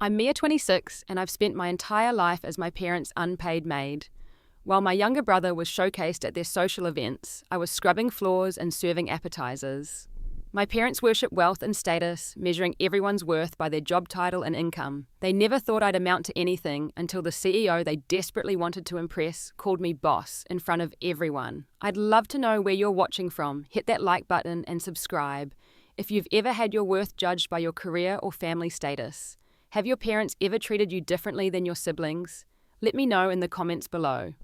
I'm Mia 26, and I've spent my entire life as my parents' unpaid maid. While my younger brother was showcased at their social events, I was scrubbing floors and serving appetizers. My parents worship wealth and status, measuring everyone's worth by their job title and income. They never thought I'd amount to anything until the CEO they desperately wanted to impress called me boss in front of everyone. I'd love to know where you're watching from. Hit that like button and subscribe. If you've ever had your worth judged by your career or family status. Have your parents ever treated you differently than your siblings? Let me know in the comments below.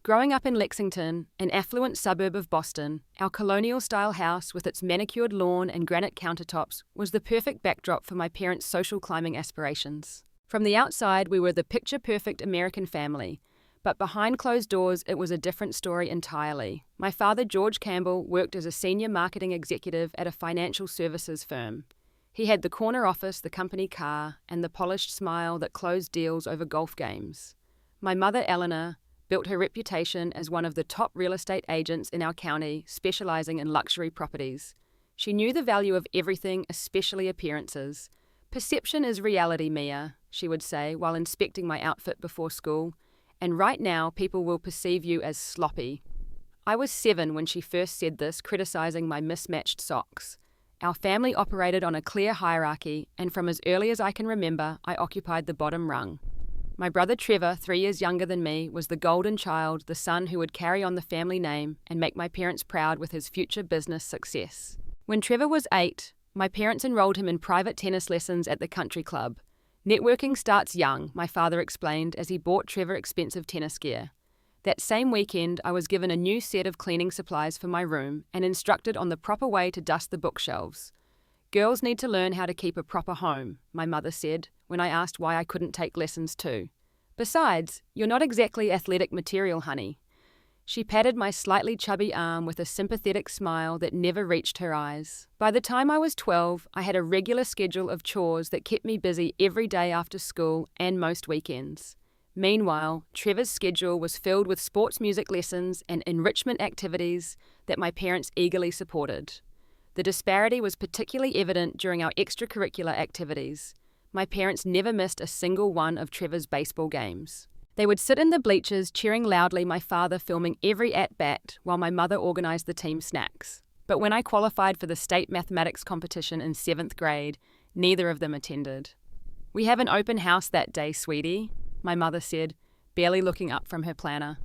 Growing up in Lexington, an affluent suburb of Boston, our colonial-style house with its manicured lawn and granite countertops was the perfect backdrop for my parents' social climbing aspirations. From the outside, we were the picture-perfect American family, but behind closed doors, it was a different story entirely. My father, George Campbell, worked as a senior marketing executive at a financial services firm. He had the corner office, the company car, and the polished smile that closed deals over golf games. My mother, Eleanor, built her reputation as one of the top real estate agents in our county, specializing in luxury properties. She knew the value of everything, especially appearances. "Perception is reality, Mia," she would say while inspecting my outfit before school. "And right now, people will perceive you as sloppy." I was 7 when she first said this, criticizing my mismatched socks. Our family operated on a clear hierarchy, and from as early as I can remember, I occupied the bottom rung. My brother Trevor, 3 years younger than me, was the golden child, the son who would carry on the family name and make my parents proud with his future business success. When Trevor was 8, my parents enrolled him in private tennis lessons at the country club. "Networking starts young," my father explained as he bought Trevor expensive tennis gear. That same weekend, I was given a new set of cleaning supplies for my room and instructed on the proper way to dust the bookshelves. "Girls need to learn how to keep a proper home," my mother said when I asked why I couldn't take lessons too. "Besides, you're not exactly athletic material, honey." She patted my slightly chubby arm with a sympathetic smile that never reached her eyes. By the time I was 12, I had a regular schedule of chores that kept me busy every day after school and most weekends. Meanwhile, Trevor's schedule was filled with sports music lessons and enrichment activities that my parents eagerly supported. The disparity was particularly evident during our extracurricular activities. My parents never missed a single one of Trevor's baseball games. They would sit in the bleachers cheering loudly, my father filming every at-bat while my mother organized the team snacks. But when I qualified for the state mathematics competition in 7th grade, neither of them attended. "We have an open house that day, sweetie," my mother said, barely looking up from her planner.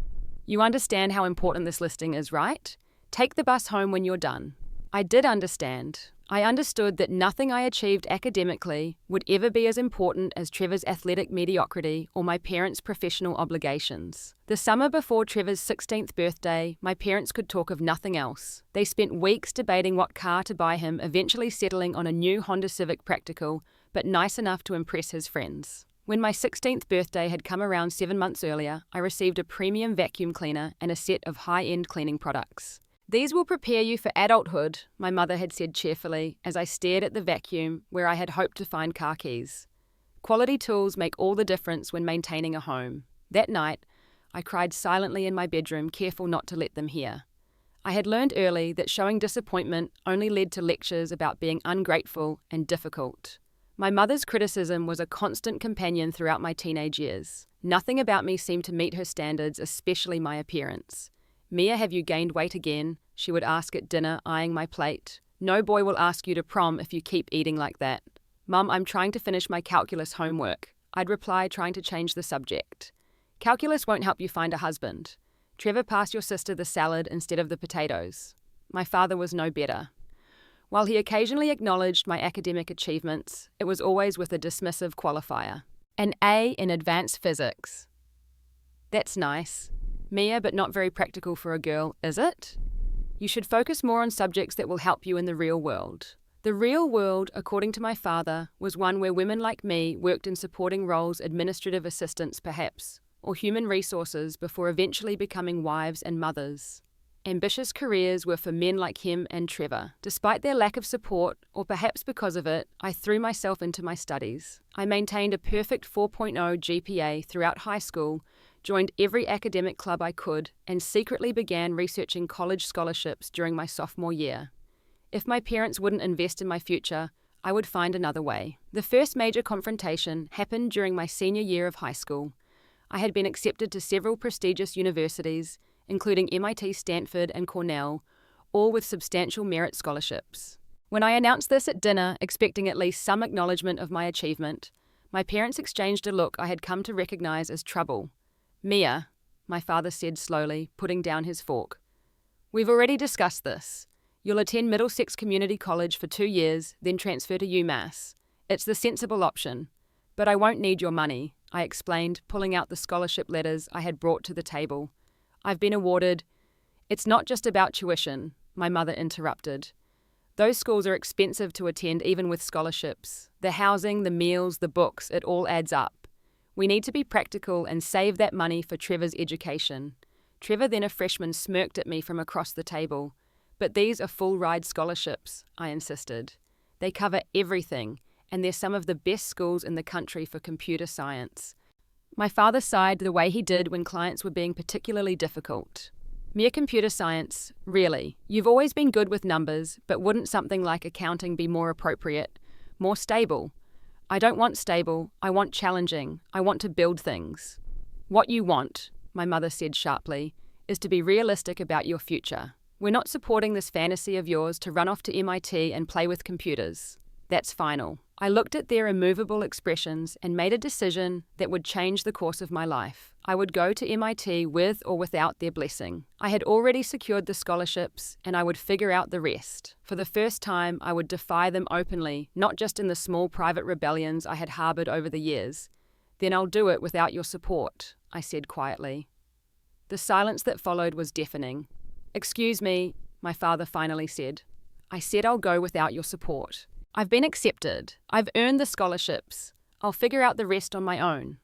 "You understand how important this listing is, right? Take the bus home when you're done." I did understand. I understood that nothing I achieved academically would ever be as important as Trevor's athletic mediocrity or my parents' professional obligations. The summer before Trevor's 16th birthday, my parents could talk of nothing else. They spent weeks debating what car to buy him, eventually settling on a new Honda Civic Practical, but nice enough to impress his friends. When my 16th birthday had come around 7 months earlier, I received a premium vacuum cleaner and a set of high-end cleaning products. "These will prepare you for adulthood," my mother had said cheerfully as I stared at the vacuum where I had hoped to find car keys. Quality tools make all the difference when maintaining a home. That night, I cried silently in my bedroom, careful not to let them hear. I had learned early that showing disappointment only led to lectures about being ungrateful and difficult. My mother's criticism was a constant companion throughout my teenage years. Nothing about me seemed to meet her standards, especially my appearance. "Mia, have you gained weight again?" she would ask at dinner, eyeing my plate. "No boy will ask you to prom if you keep eating like that." "Mum, I'm trying to finish my calculus homework," I'd reply, trying to change the subject. "Calculus won't help you find a husband. Trevor, pass your sister the salad instead of the potatoes." My father was no better. While he occasionally acknowledged my academic achievements, it was always with a dismissive qualifier. "An A in advanced physics." "That's nice, Mia, but not very practical for a girl, is it? You should focus more on subjects that will help you in the real world." The real world, according to my father, was one where women like me worked in supporting roles, administrative assistants perhaps, or human resources before eventually becoming wives and mothers. Ambitious careers were for men like him and Trevor. Despite their lack of support, or perhaps because of it, I threw myself into my studies. I maintained a perfect 4.0 GPA throughout high school, joined every academic club I could, and secretly began researching college scholarships during my sophomore year. If my parents wouldn't invest in my future, I would find another way. The first major confrontation happened during my senior year of high school. I had been accepted to several prestigious universities, including MIT, Stanford, and Cornell, all with substantial merit scholarships. When I announced this at dinner, expecting at least some acknowledgement of my achievement, my parents exchanged a look I had come to recognize as trouble. "Mia," my father said slowly, putting down his fork. "We've already discussed this. You'll attend Middlesex Community College for 2 years, then transfer to UMass. It's the sensible option. But I won't need your money," I explained, pulling out the scholarship letters I had brought to the table. "I've been awarded—" "It's not just about tuition," my mother interrupted. "Those schools are expensive to attend even with scholarships. The housing, the meals, the books, it all adds up. We need to be practical and save that money for Trevor's education." Trevor, then a freshman, smirked at me from across the table. "But these are full-ride scholarships," I insisted. "They cover everything, and they're some of the best schools in the country for computer science." My father sighed the way he did when clients were being particularly difficult. "Mere computer science, really. You've always been good with numbers, but wouldn't something like accounting be more appropriate? More stable?" "I don't want stable, I want challenging. I want to build things." "What you want," my mother said sharply, "is to be realistic about your future. We're not supporting this fantasy of yours to run off to MIT and play with computers. That's final." I looked at their immovable expressions and made a decision that would change the course of my life. I would go to MIT with or without their blessing. I had already secured the scholarships, and I would figure out the rest. For the first time, I would defy them openly, not just in the small private rebellions I had harbored over the years. "Then I'll do it without your support," I said quietly. The silence that followed was deafening. "Excuse me," my father finally said. "I said I'll go without your support. I've been accepted. I've earned the scholarships. I'll figure out the rest on my own."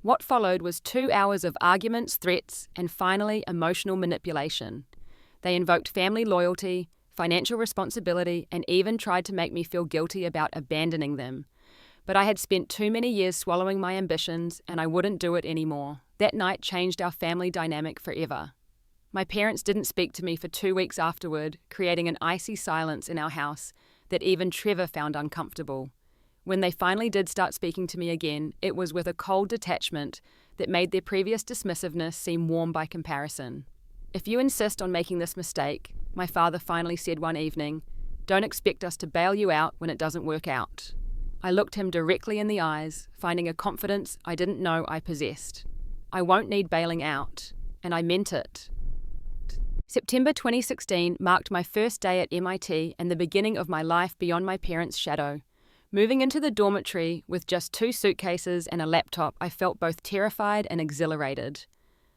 What followed was 2 hours of arguments, threats, and finally emotional manipulation. They invoked family loyalty, financial responsibility, and even tried to make me feel guilty about abandoning them. But I had spent too many years swallowing my ambitions, and I wouldn't do it anymore. That night changed our family dynamic forever. My parents didn't speak to me for 2 weeks afterward, creating an icy silence in our house that even Trevor found uncomfortable. When they finally did start speaking to me again, it was with a cold detachment that made their previous dismissiveness seem warm by comparison. "If you insist on making this mistake," my father finally said one evening, "don't expect us to bail you out when it doesn't work out." I looked him directly in the eyes, finding a confidence I didn't know I possessed. "I won't need bailing out," and I meant it. September 2016 marked my first day at MIT and the beginning of my life beyond my parents' shadow. Moving into the dormitory with just 2 suitcases and a laptop, I felt both terrified and exhilarated.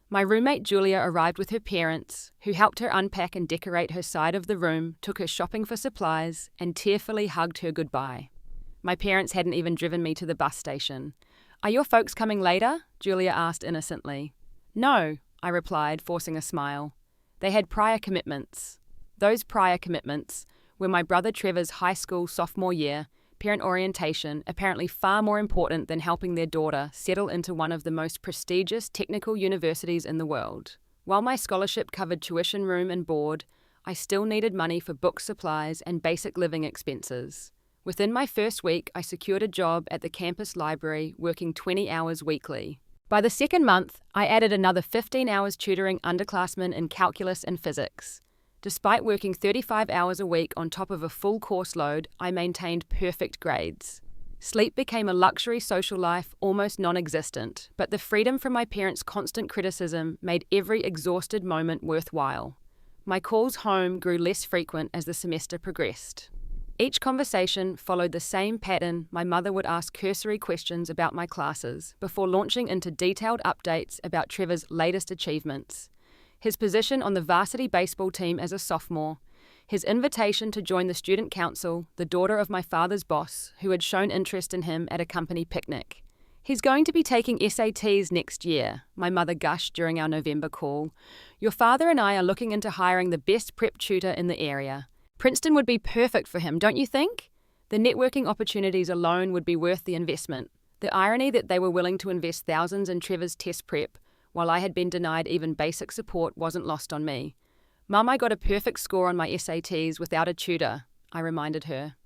My roommate Julia arrived with her parents, who helped her unpack and decorate her side of the room, took her shopping for supplies, and tearfully hugged her goodbye. My parents hadn't even driven me to the bus station. "Are your folks coming later?" Julia asked innocently. "No," I replied, forcing a smile. They had prior commitments. Those prior commitments were my brother Trevor's high school sophomore year, parent orientation, apparently far more important than helping their daughter settle into one of the most prestigious technical universities in the world. While my scholarship covered tuition, room, and board, I still needed money for book supplies and basic living expenses. Within my first week, I secured a job at the campus library, working 20 hours weekly. By the second month, I added another 15 hours tutoring underclassmen in calculus and physics. Despite working 35 hours a week on top of a full course load, I maintained perfect grades. Sleep became a luxury social life almost non-existent, but the freedom from my parents' constant criticism made every exhausted moment worthwhile. My calls home grew less frequent as the semester progressed. Each conversation followed the same pattern. My mother would ask cursory questions about my classes before launching into detailed updates about Trevor's latest achievements. His position on the varsity baseball team as a sophomore, his invitation to join the student council, the daughter of my father's boss, who had shown interest in him at a company picnic. "He's going to be taking SATs next year," my mother gushed during our November call. "Your father and I are looking into hiring the best prep tutor in the area. Princeton would be perfect for him, don't you think? The networking opportunities alone would be worth the investment." The irony that they were willing to invest thousands in Trevor's test prep, while I had been denied even basic support, wasn't lost on me. "Mum, I got a perfect score on my SATs without a tutor," I reminded her.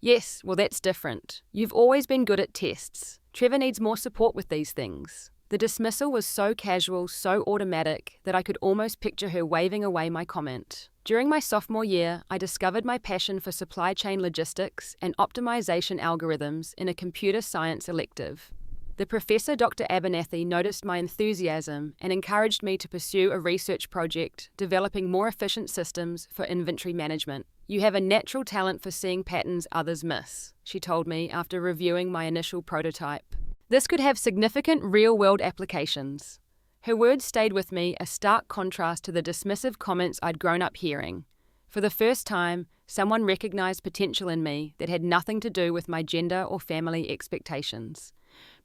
Yes, well, that's different. You've always been good at tests. Trevor needs more support with these things. The dismissal was so casual, so automatic, that I could almost picture her waving away my comment. During my sophomore year, I discovered my passion for supply chain logistics and optimization algorithms in a computer science elective. The professor, Dr. Abernathy, noticed my enthusiasm and encouraged me to pursue a research project developing more efficient systems for inventory management. You have a natural talent for seeing patterns others miss, she told me after reviewing my initial prototype. This could have significant real-world applications. Her words stayed with me, a stark contrast to the dismissive comments I'd grown up hearing. For the first time, someone recognized potential in me that had nothing to do with my gender or family expectations.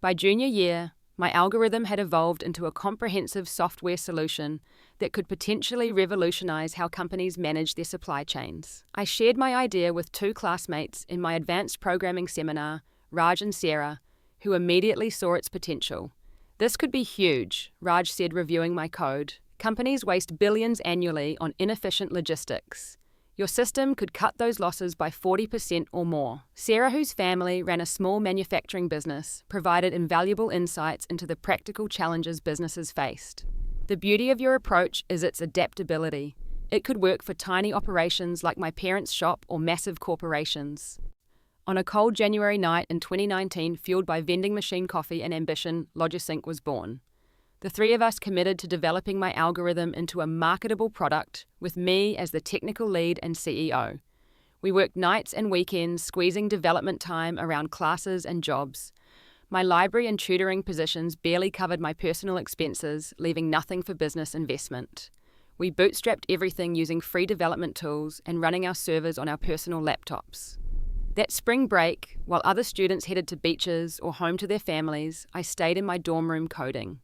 By junior year, my algorithm had evolved into a comprehensive software solution that could potentially revolutionize how companies manage their supply chains. I shared my idea with two classmates in my advanced programming seminar, Raj and Sarah, who immediately saw its potential. This could be huge, Raj said, reviewing my code. Companies waste billions annually on inefficient logistics. Your system could cut those losses by 40% or more. Sarah, whose family ran a small manufacturing business, provided invaluable insights into the practical challenges businesses faced. The beauty of your approach is its adaptability. It could work for tiny operations like my parents' shop or massive corporations. On a cold January night in 2019, fueled by vending machine coffee and ambition, Logisync was born. The three of us committed to developing my algorithm into a marketable product, with me as the technical lead and CEO. We worked nights and weekends, squeezing development time around classes and jobs. My library and tutoring positions barely covered my personal expenses, leaving nothing for business investment. We bootstrapped everything using free development tools and running our servers on our personal laptops. That spring break, while other students headed to beaches or home to their families, I stayed in my dorm room coding.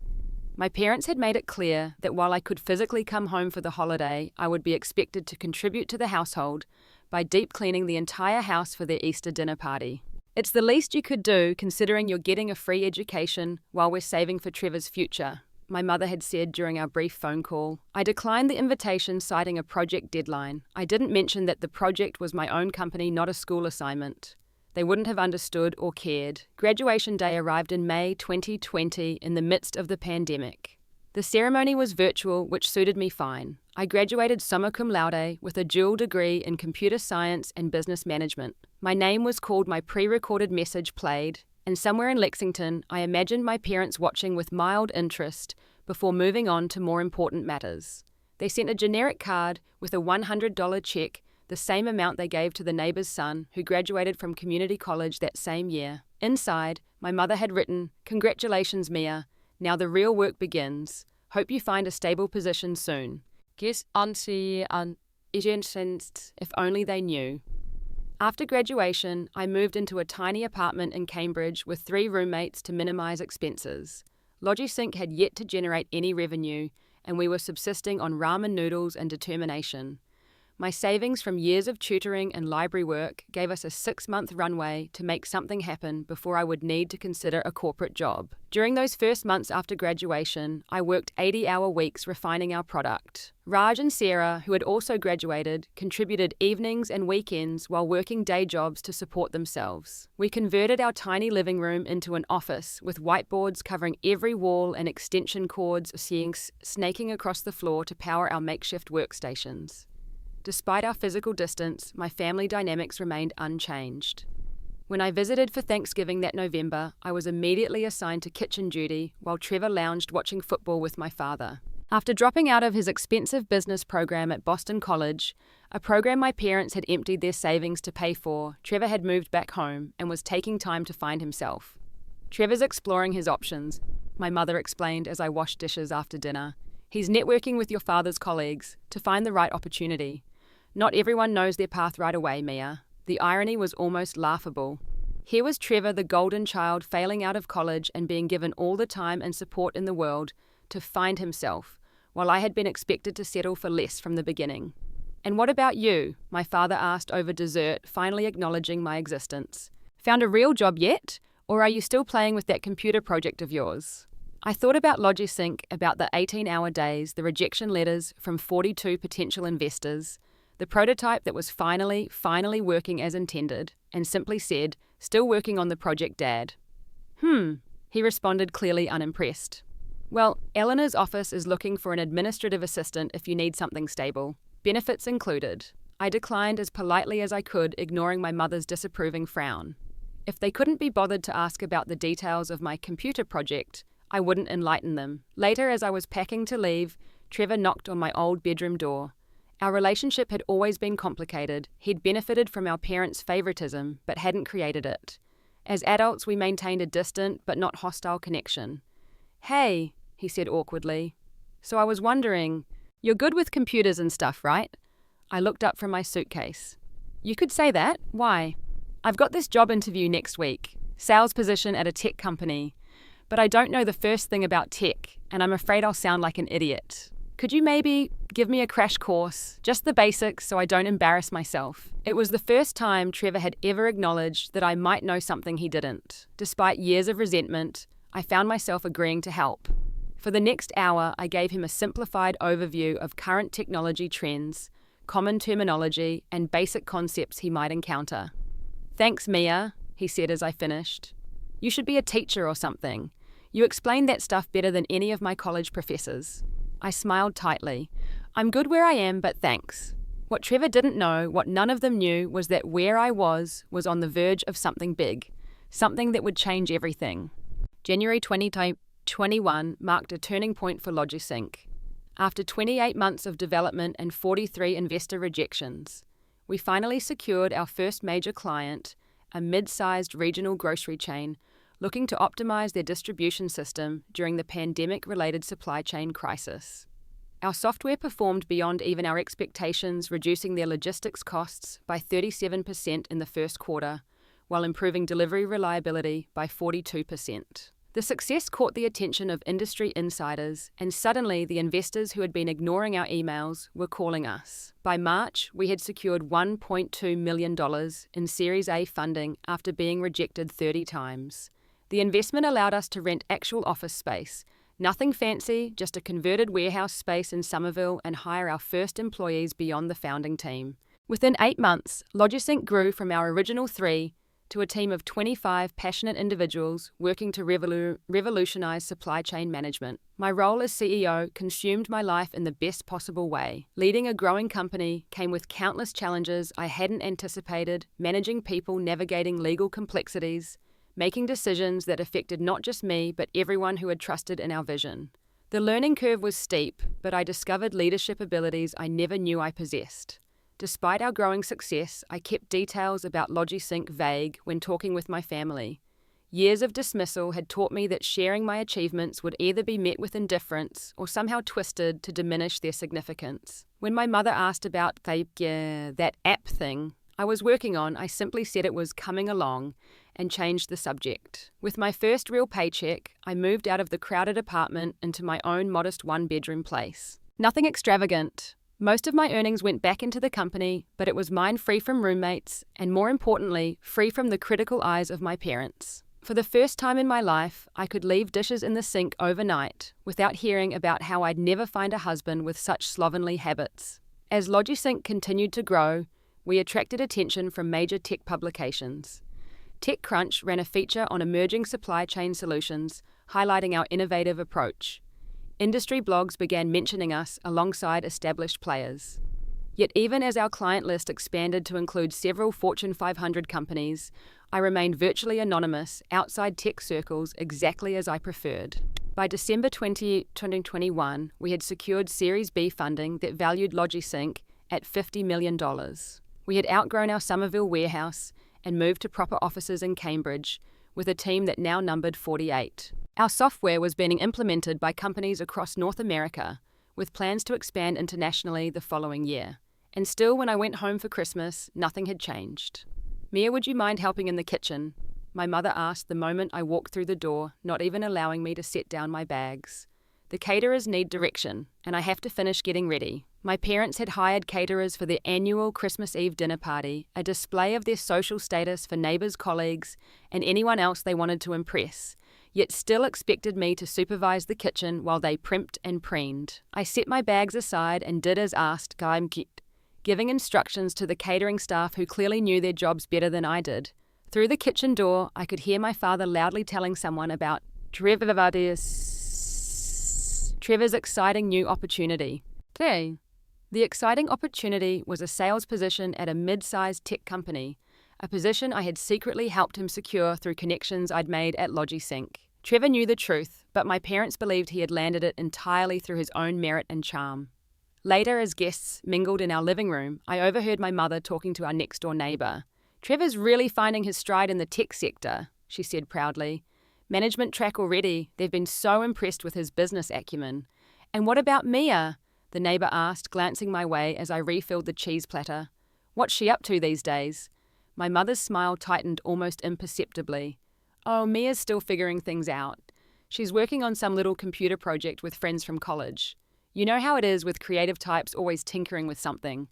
My parents had made it clear that while I could physically come home for the holiday, I would be expected to contribute to the household by deep cleaning the entire house for their Easter dinner party. It's the least you could do, considering you're getting a free education while we're saving for Trevor's future, my mother had said during our brief phone call. I declined the invitation, citing a project deadline. I didn't mention that the project was my own company, not a school assignment. They wouldn't have understood or cared. Graduation day arrived in May 2020 in the midst of the pandemic. The ceremony was virtual, which suited me fine. I graduated summa cum laude with a dual degree in computer science and business management. My name was called, my pre-recorded message played, and somewhere in Lexington, I imagined my parents watching with mild interest before moving on to more important matters. They sent a generic card with a $100 check, the same amount they gave to the neighbor's son who graduated from community college that same year. Inside, my mother had written, "Congratulations, Mia. Now the real work begins. Hope you find a stable position soon. Guess auntie and if only they knew." After graduation, I moved into a tiny apartment in Cambridge with 3 roommates to minimize expenses. Logisync had yet to generate any revenue, and we were subsisting on ramen noodles and determination. My savings from years of tutoring and library work gave us a 6-month runway to make something happen before I would need to consider a corporate job. During those first months after graduation, I worked 80-hour weeks refining our product. Raj and Sarah, who had also graduated, contributed evenings and weekends while working day jobs to support themselves. We converted our tiny living room into an office with whiteboards covering every wall and extension cords snaking across the floor to power our makeshift workstations. Despite our physical distance, my family dynamics remained unchanged. When I visited for Thanksgiving that November, I was immediately assigned to kitchen duty while Trevor lounged watching football with my father. After dropping out of his expensive business program at Boston College, a program my parents had emptied their savings to pay for, Trevor had moved back home and was taking time to find himself. "Trevor's exploring his options," my mother explained as I washed dishes after dinner. "He's networking with your father's colleagues to find the right opportunity. Not everyone knows their path right away, Mia." The irony was almost laughable. Here was Trevor, the golden child, failing out of college and being given all the time and support in the world to find himself, while I had been expected to settle for less from the beginning. "And what about you?" my father asked over dessert, finally acknowledging my existence. "Found a real job yet? Or are you still playing with that computer project of yours?" I thought about Logisync, about the 18-hour days, the rejection letters from 42 potential investors, the prototype that was finally working as intended, and simply said, "Still working on the project, Dad." He responded, clearly unimpressed. "Well, Eleanor's office is looking for an administrative assistant if you need something stable. Benefits included." I declined as politely as I could, ignoring my mother's disapproving frown. If they couldn't be bothered to ask about the details of my computer project, I wouldn't enlighten them. Later, as I was packing to leave, Trevor knocked on my old bedroom door. Our relationship had always been complicated. He'd benefited from our parents' favoritism, but hadn't created it. As adults, we maintained a distant but not hostile connection. "Hey," he said awkwardly. "So I was wondering, you're good with computers and stuff, right?" I looked up from my suitcase. "You could say that. Why?" "I've got this job interview next week, sales position at a tech company, but I don't know the first thing about tech, and I'm afraid I'll sound like an idiot. Could you maybe give me a crash course, just the basics so I don't embarrass myself?" It was the first time Trevor had ever acknowledged that I might know something he didn't. Despite years of resentment, I found myself agreeing to help. For the next hour, I gave him a simplified overview of current technology trends, common terminology, and basic concepts he might encounter. "Thanks, Mia," he said as I finished. "You should be a teacher or something. You explained that stuff better than any of my college professors." I smiled tightly. "I'm good where I am, but thanks." What Trevor didn't know, what none of them knew, was that where I was on the verge of something big, something that would change everything. January 2021 marked a turning point for LogiSync. After 28 months of development and 43 investor rejections, we finally secured our first major client, a mid-sized regional grocery chain looking to optimize their distribution system during the pandemic-related supply chain crisis. Our software performed beyond even our expectations, reducing their logistics costs by 37% in the first quarter, while improving delivery reliability by 42%. The success caught the attention of industry insiders, and suddenly the investors who had been ignoring our emails were calling us. By March, we had secured $1.2 million in Series A funding after being rejected 30 times. The investment allowed us to rent actual office space. Nothing fancy, just a converted warehouse space in Somerville, and hire our first employees beyond the founding team. Within 8 months, LogiSync grew from our original 3 to a team of 25 passionate individuals working to revolutionize supply chain management. My role as CEO consumed my life in the best possible way. Leading a growing company came with countless challenges I hadn't anticipated, managing people, navigating legal complexities, making decisions that affected not just me, but everyone who had trusted in our vision. The learning curve was steep, but I discovered leadership abilities I never knew I possessed. Despite our growing success, I kept details about LogiSync vague when talking with my family. Years of dismissal had taught me that sharing my achievements would either be met with indifference or somehow twisted to diminish their significance. When my mother asked about that app thing I was working on, I simply said it was coming along and changed the subject. With my first real paycheck, I moved out of the crowded apartment into my own modest one-bedroom place. Nothing extravagant. Most of my earnings went back into the company, but it was mine free from roommates and, more importantly, free from the critical eyes of my parents. For the first time in my life, I could leave dishes in the sink overnight without hearing about how I'd never find a husband with such slovenly habits. As LogiSync continued to grow, we attracted attention from major tech publications. TechCrunch ran a feature on emerging supply chain solutions, highlighting our innovative approach. Industry blogs began mentioning us alongside established players. Yet even as our client list expanded to include several Fortune 500 companies, I remained virtually anonymous outside tech circles, exactly as I preferred. By December 2021, we had secured Series B funding that valued LogiSync at $50 million. We had outgrown our Somerville warehouse and moved to proper offices in Cambridge, with a team that now numbered 48. Our software was being implemented by companies across North America, with plans to expand internationally the following year. And still, when I went home for Christmas, nothing had changed. "Mia, would you mind helping in the kitchen?" my mother asked the moment I walked through the door, not even allowing me to set down my bags. The caterers need direction, and I have to finish getting ready. My parents had hired caterers for their annual Christmas Eve dinner party, a display of their social status for neighbors, colleagues, and anyone else they wanted to impress, yet still expected me to supervise the kitchen while they primped and preened. I set my bags aside and did as asked, giving instructions to the catering staff who clearly knew their jobs better than I did. Through the kitchen door, I could hear my father loudly telling someone about Trevor's exciting new opportunity. The exciting opportunity was a sales position at a mid-sized tech company, a position I had secretly helped him secure through connections I'd made at LogiSync. Trevor knew the truth, but my parents believed he had landed it entirely through his own merit and charm. Later, as guests mingled in our living room, I overheard my mother talking to our next-door neighbour. "Trevor's really finding his stride in the tech sector," she said proudly. "Management track already. They've been so impressed with his business acumen." "And what about Mia?" the neighbour asked, glancing my way as I refilled the cheese platter. "What's she up to these days?" My mother's smile tightened almost imperceptibly. "Oh, Mia's still figuring things out. She's working on some little computer project with friends from college. You know how it is with creative types always tinkering with something."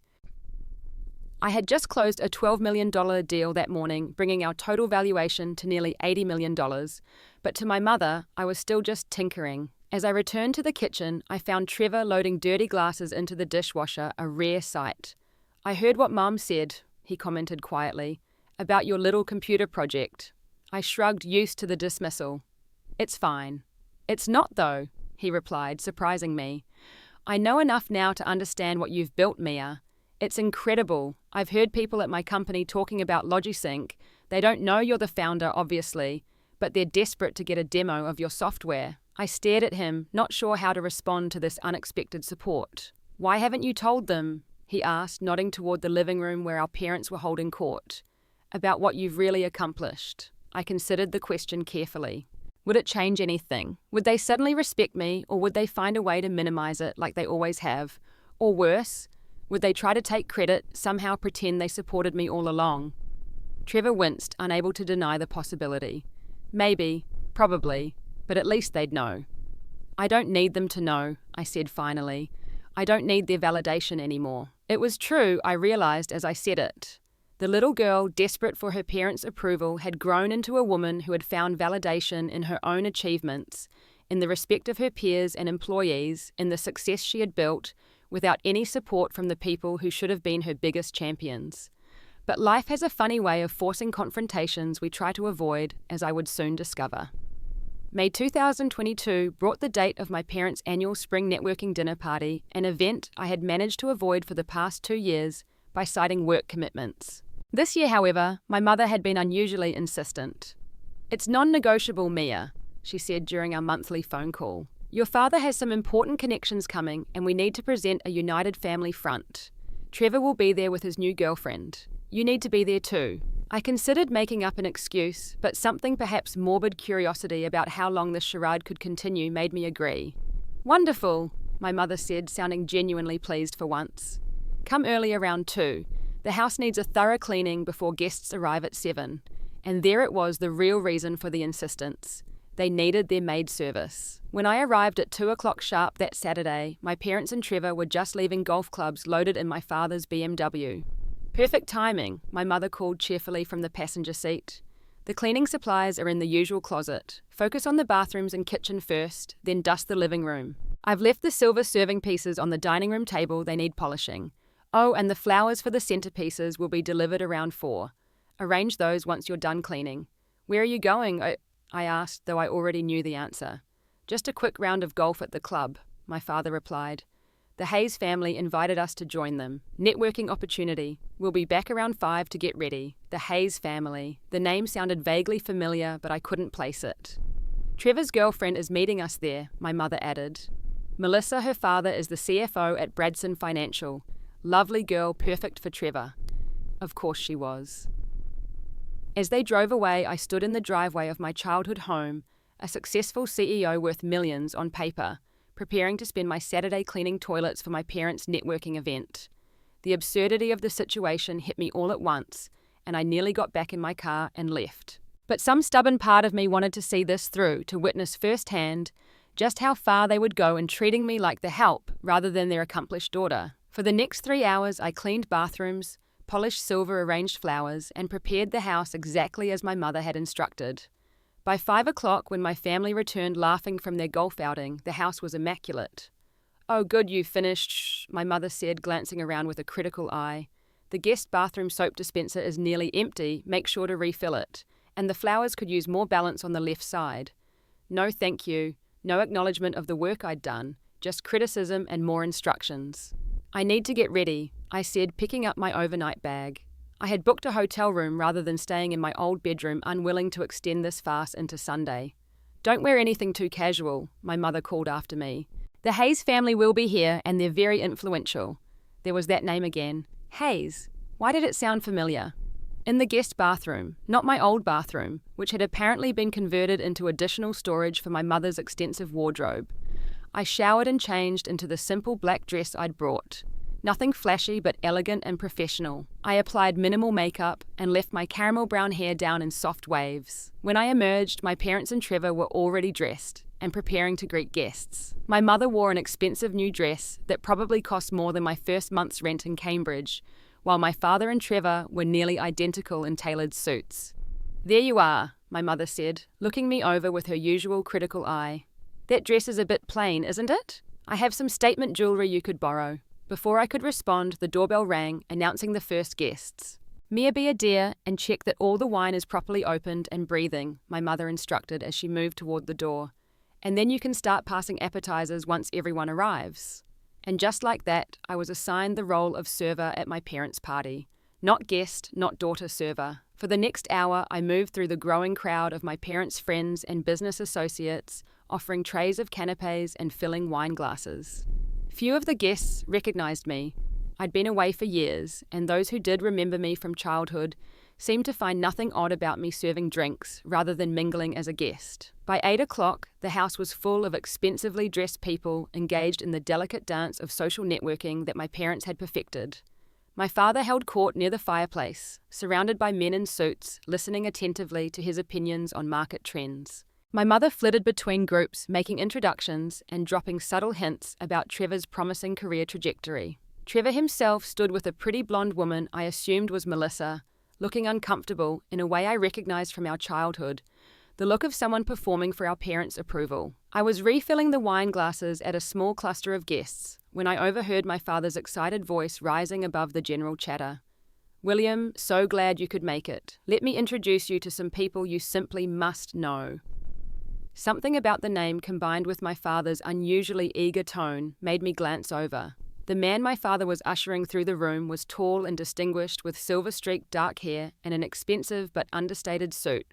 I had just closed a $12 million deal that morning, bringing our total valuation to nearly $80 million, but to my mother, I was still just tinkering. As I returned to the kitchen, I found Trevor loading dirty glasses into the dishwasher, a rare sight. "I heard what Mom said," he commented quietly, "about your little computer project." I shrugged, used to the dismissal. "It's fine." "It's not, though," he replied, surprising me. "I know enough now to understand what you've built, Mia. It's incredible. I've heard people at my company talking about LogiSync. They don't know you're the founder, obviously, but they're desperate to get a demo of your software." I stared at him, not sure how to respond to this unexpected support. "Why haven't you told them?" he asked, nodding toward the living room where our parents were holding court. "About what you've really accomplished." I considered the question carefully. Would it change anything? Would they suddenly respect me, or would they find a way to minimize it like they always have? Or worse, would they try to take credit, somehow pretend they supported me all along? Trevor winced, unable to deny the possibility. Maybe, probably, but at least they'd know. "I don't need them to know," I said finally. "I don't need their validation anymore." It was true, I realized as I said it. The little girl, desperate for her parents' approval, had grown into a woman who had found validation in her own achievements, in the respect of her peers and employees, in the success she had built, without any support from the people who should have been her biggest champions. But life has a funny way of forcing confrontations we try to avoid, as I would soon discover. May 2022 brought the date of my parents' annual spring networking dinner party, an event I had managed to avoid for the past 2 years by citing work commitments. This year, however, my mother had been unusually insistent. "It's non-negotiable, Mia," she said during our monthly phone call. "Your father has some important connections coming, and we need to present a united family front. Trevor will be there with his new girlfriend. You need to be there too." I considered making up an excuse, but something perhaps morbid curiosity about how long this charade could continue made me agree. "Wonderful," my mother said, sounding genuinely pleased for once. "Come early around 2. The house needs a thorough cleaning before guests arrive at 7. And there it was, the real reason for the insistence. They needed their maid service. When I arrived at 2 o'clock sharp that Saturday, my parents and Trevor were just leaving golf clubs loaded in my father's BMW. "Perfect timing," my mother called cheerfully from the passenger seat. "The cleaning supplies are in the usual closet. Focus on the bathrooms and kitchen first, then dust the living room. I've left the silver serving pieces on the dining room table, they need polishing. Oh, and the flowers for the centerpieces will be delivered around 4. Arrange those once you're done cleaning." "Where are you going?" I asked, though I already knew the answer. "Just a quick round of golf at the club," my father replied. "The Hayes family invited us to join them. Networking opportunity. We'll be back around 5 to get ready." The Hayes family. The name sounded vaguely familiar, but I couldn't place it. "Trevor's girlfriend is meeting us there," my mother added. "Melissa, her father, is the CFO at Bradson Financial. Lovely girl, perfect for Trevor." Of course she was. As they drove away, I stood in the driveway of my childhood home, a successful CEO worth millions on paper, preparing to spend my Saturday cleaning toilets for my parents' networking event. The absurdity of the situation hit me all at once, and I nearly got back in my car and left. But some stubborn part of me wanted to see this through, to witness firsthand just how far they would go in treating me like the help rather than their accomplished daughter. For the next 3 hours, I cleaned bathrooms, polished silver arranged flowers, and prepared the house exactly as my mother had instructed. By 5 o'clock, when my family returned laughing from their golf outing, the house was immaculate. "Oh, good, you finished," shh, my mother said, glancing around with a critical eye. "The guest bathroom soap dispenser is nearly empty. Make sure to refill it. And the flowers could use more balance on the left side." No thank you. No acknowledgement of the work I'd done. Just criticism and more instructions. "I need to get ready," I said, picking up my overnight bag. I had booked a hotel room rather than staying in my old bedroom, unwilling to extend this farce into Sunday. "Don't wear anything too casual," my mother called after me. "The Hayes family will be here, and they're very influential." There was that name again. Hayes. Why did it sound familiar? In the guest bathroom, not my old bathroom, which had apparently been converted into additional storage for my mother's extensive wardrobe. I showered and changed into the simple black dress I'd brought. Nothing flashy, but elegant and professional. I applied minimal makeup and left my caramel brown hair down in soft waves. When I emerged, my parents and Trevor were already dressed and preparing to greet guests. My mother wore an expensive new dress that probably cost more than my first month's rent in Cambridge, while my father and Trevor were nearly identical in tailored suits. "There you are," my mother said, looking me over with her usual critical eye. "That dress is a bit plain, isn't it? I have some statement jewellery you could borrow." Before I could respond, the doorbell rang, announcing the first guests. "Mia, be a dear and check that all the wine is properly opened and breathing," my mother instructed as she moved toward the door. "And then you can start passing appetizers once everyone arrives." And just like that, I was assigned the role of server at my parents' party. Not guest, not daughter server. For the next hour, I moved through the growing crowd of my parents' friends and business associates, offering trays of canapes and filling wine glasses. Few of the guests recognized me. I'd been away for years, and those who did remember me from childhood seemed to find nothing odd about me serving drinks rather than mingling as a guest. By 8 o'clock, the house was full of expensively dressed people engaged in the delicate dance of social networking that my parents had perfected. My father held court near the fireplace, surrounded by men in suits, listening attentively to his opinions on market trends. My mother flitted between groups, making introductions and dropping subtle hints about Trevor's promising career trajectory. Trevor himself stood with a pretty blonde woman I assumed was Melissa, looking uncomfortable in a way I recognized from our childhood, the look of someone performing for our parents' approval. I was refilling the wine glasses at a small cluster of guests when I overheard my father's excited voice rising above the general chatter. "William, so glad you could make it. Let me introduce you to some people you simply must know." Something about the name combined with my father's unusually eager tone made me glance over. The man my father was ushering through the room was tall and distinguished with silver-streaked dark hair and an expensive but understated suit.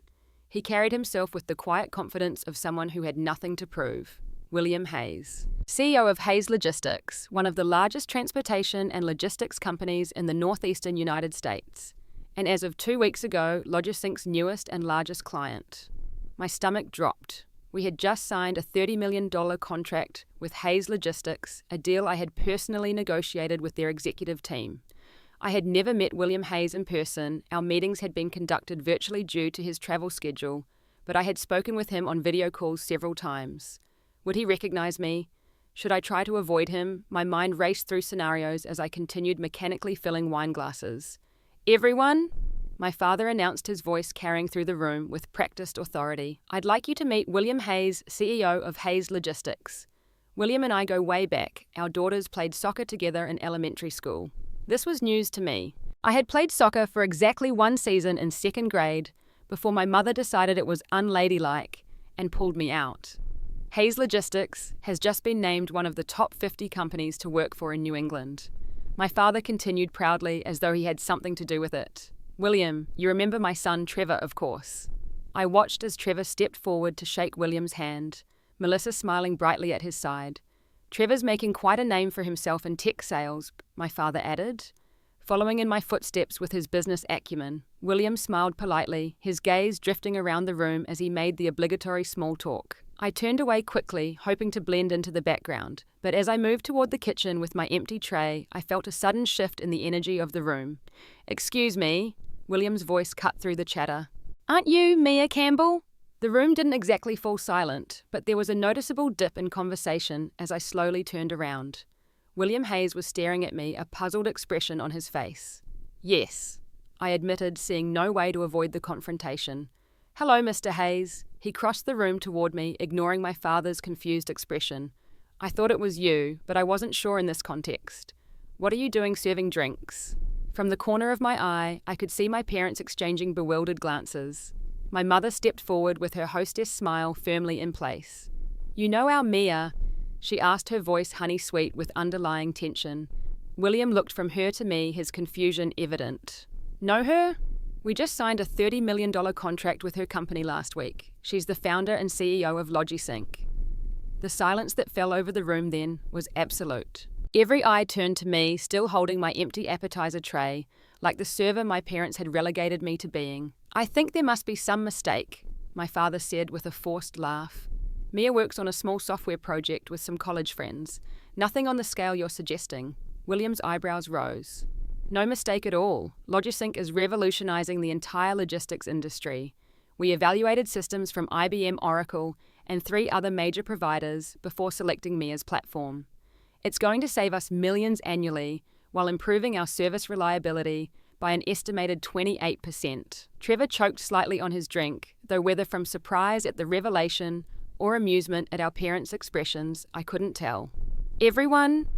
He carried himself with the quiet confidence of someone who had nothing to prove. William Hayes, CEO of Hayes Logistics, one of the largest transportation and logistics companies in the northeastern United States, and as of 2 weeks ago, Logisync's newest and largest client. My stomach dropped. We had just signed a $30 million contract with Hayes Logistics, a deal I had personally negotiated with their executive team. I had never met William Hayes in person. Our meetings had been conducted virtually due to his travel schedule, but I had spoken with him on video calls several times. Would he recognize me? Should I try to avoid him? My mind raced through scenarios as I continued mechanically filling wine glasses. "Everyone," my father announced, his voice carrying through the room with practiced authority, "I'd like you to meet William Hayes, CEO of Hayes Logistics. William and I go way back. Our daughters played soccer together in elementary school." This was news to me. I had played soccer for exactly 1 season in 2nd grade before my mother decided it was unladylike and pulled me out. Hayes Logistics has just been named one of the top 50 companies to work for in New England. My father continued proudly as though he had something to do with it. "William, you remember my son Trevor, of course." I watched as Trevor stepped forward to shake William's hand, Melissa smiling brightly at his side. "Trevor's making quite a name for himself in tech sales," my father added. Following in my footsteps with his business acumen, William smiled politely, his gaze drifting around the room as he made the obligatory small talk. I turned away quickly, hoping to blend into the background, but as I moved toward the kitchen with my empty tray, I felt a sudden shift in the energy of the room. "Excuse me," William's voice cut through the chatter. "Aren't you Mia Campbell?" The room didn't exactly fall silent, but there was a noticeable dip in conversation as I slowly turned around. William Hayes was staring at me, a puzzled expression on his face. "Yes," I admitted, seeing no way to avoid the confrontation. "Hello, Mr. Hayes." He crossed the room toward me, ignoring my father's confused expression. I thought it was you, but I wasn't sure in this context. What are you doing serving drinks? From the corner of my eye, I could see my parents exchanging bewildered glances. My mother stepped forward with her hostess smile firmly in place. You know our Mia? She asked, her voice honey-sweet with underlying tension. William looked from her to me, his confusion evident. Know her? We just signed a $30 million contract with her company last week. She's the founder and CEO of LogiSync. The silence that fell over the room then was absolute. Every eye turned to me, still holding my empty appetizer tray, like the server my parents had relegated me to being. I think there must be some mistake, my father said with a forced laugh. Mia works on a small software project with some college friends. Nothing on the scale you're suggesting. William's eyebrows rose. No mistake at all. LogiSync is revolutionizing the entire logistics industry. We evaluated systems from IBM, Oracle, and 3 other major providers before selecting Mia's platform. It's going to save us millions annually while improving our service reliability by an estimated 28%. Trevor choked slightly on his drink, though whether from surprise at the revelation or amusement at our parents' expressions, I couldn't tell. Everyone,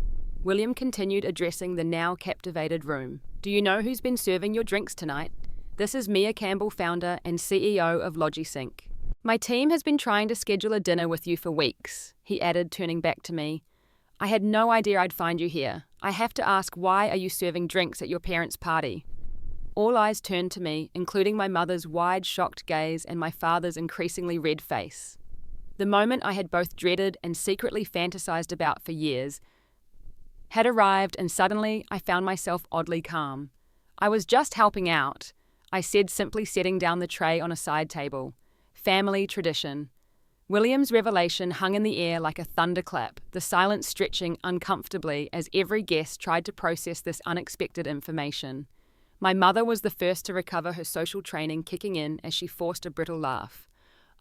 William continued, addressing the now captivated room. Do you know who's been serving your drinks tonight? This is Mia Campbell, founder and CEO of LogiSync. My team has been trying to schedule a dinner with you for weeks, he added, turning back to me. I had no idea I'd find you here. I have to ask, why are you serving drinks at your parents' party? All eyes turned to me, including my mother's wide, shocked gaze and my father's increasingly red face. The moment I had both dreaded and secretly fantasized about for years had arrived, and suddenly I found myself oddly calm. I was just helping out, I said, simply setting down the tray on a side table. Family tradition. William's revelation hung in the air like a thunderclap, the silence stretching uncomfortably as every guest tried to process this unexpected information. My mother was the first to recover, her social training kicking in as she forced a brittle laugh.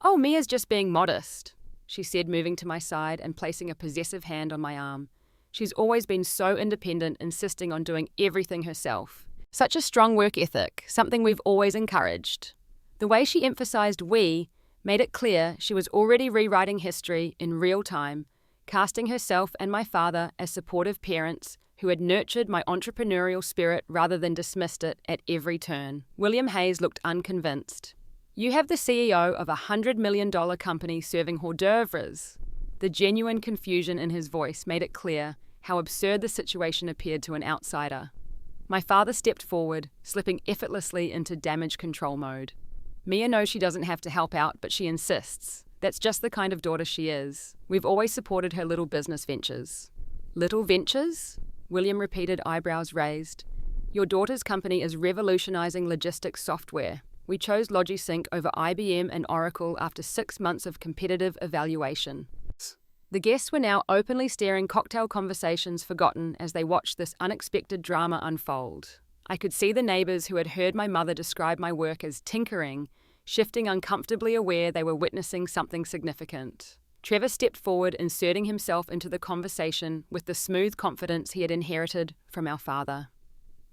Oh, Mia's just being modest, she said, moving to my side and placing a possessive hand on my arm. She's always been so independent, insisting on doing everything herself. Such a strong work ethic, something we've always encouraged. The way she emphasized we made it clear she was already rewriting history in real time, casting herself and my father as supportive parents who had nurtured my entrepreneurial spirit rather than dismissed it at every turn. William Hayes looked unconvinced. You have the CEO of a $100 million company serving hors d'oeuvres. The genuine confusion in his voice made it clear how absurd the situation appeared to an outsider. My father stepped forward, slipping effortlessly into damage control mode. Mia knows she doesn't have to help out, but she insists. That's just the kind of daughter she is. We've always supported her little business ventures. Little ventures? William repeated, eyebrows raised. Your daughter's company is revolutionizing logistics software. We chose LogiSync over IBM and Oracle after 6 months of competitive evaluation. The guests were now openly staring, cocktail conversations forgotten as they watched this unexpected drama unfold. I could see the neighbors who had heard my mother describe my work as tinkering, shifting, uncomfortably aware they were witnessing something significant. Trevor stepped forward, inserting himself into the conversation with the smooth confidence he had inherited from our father.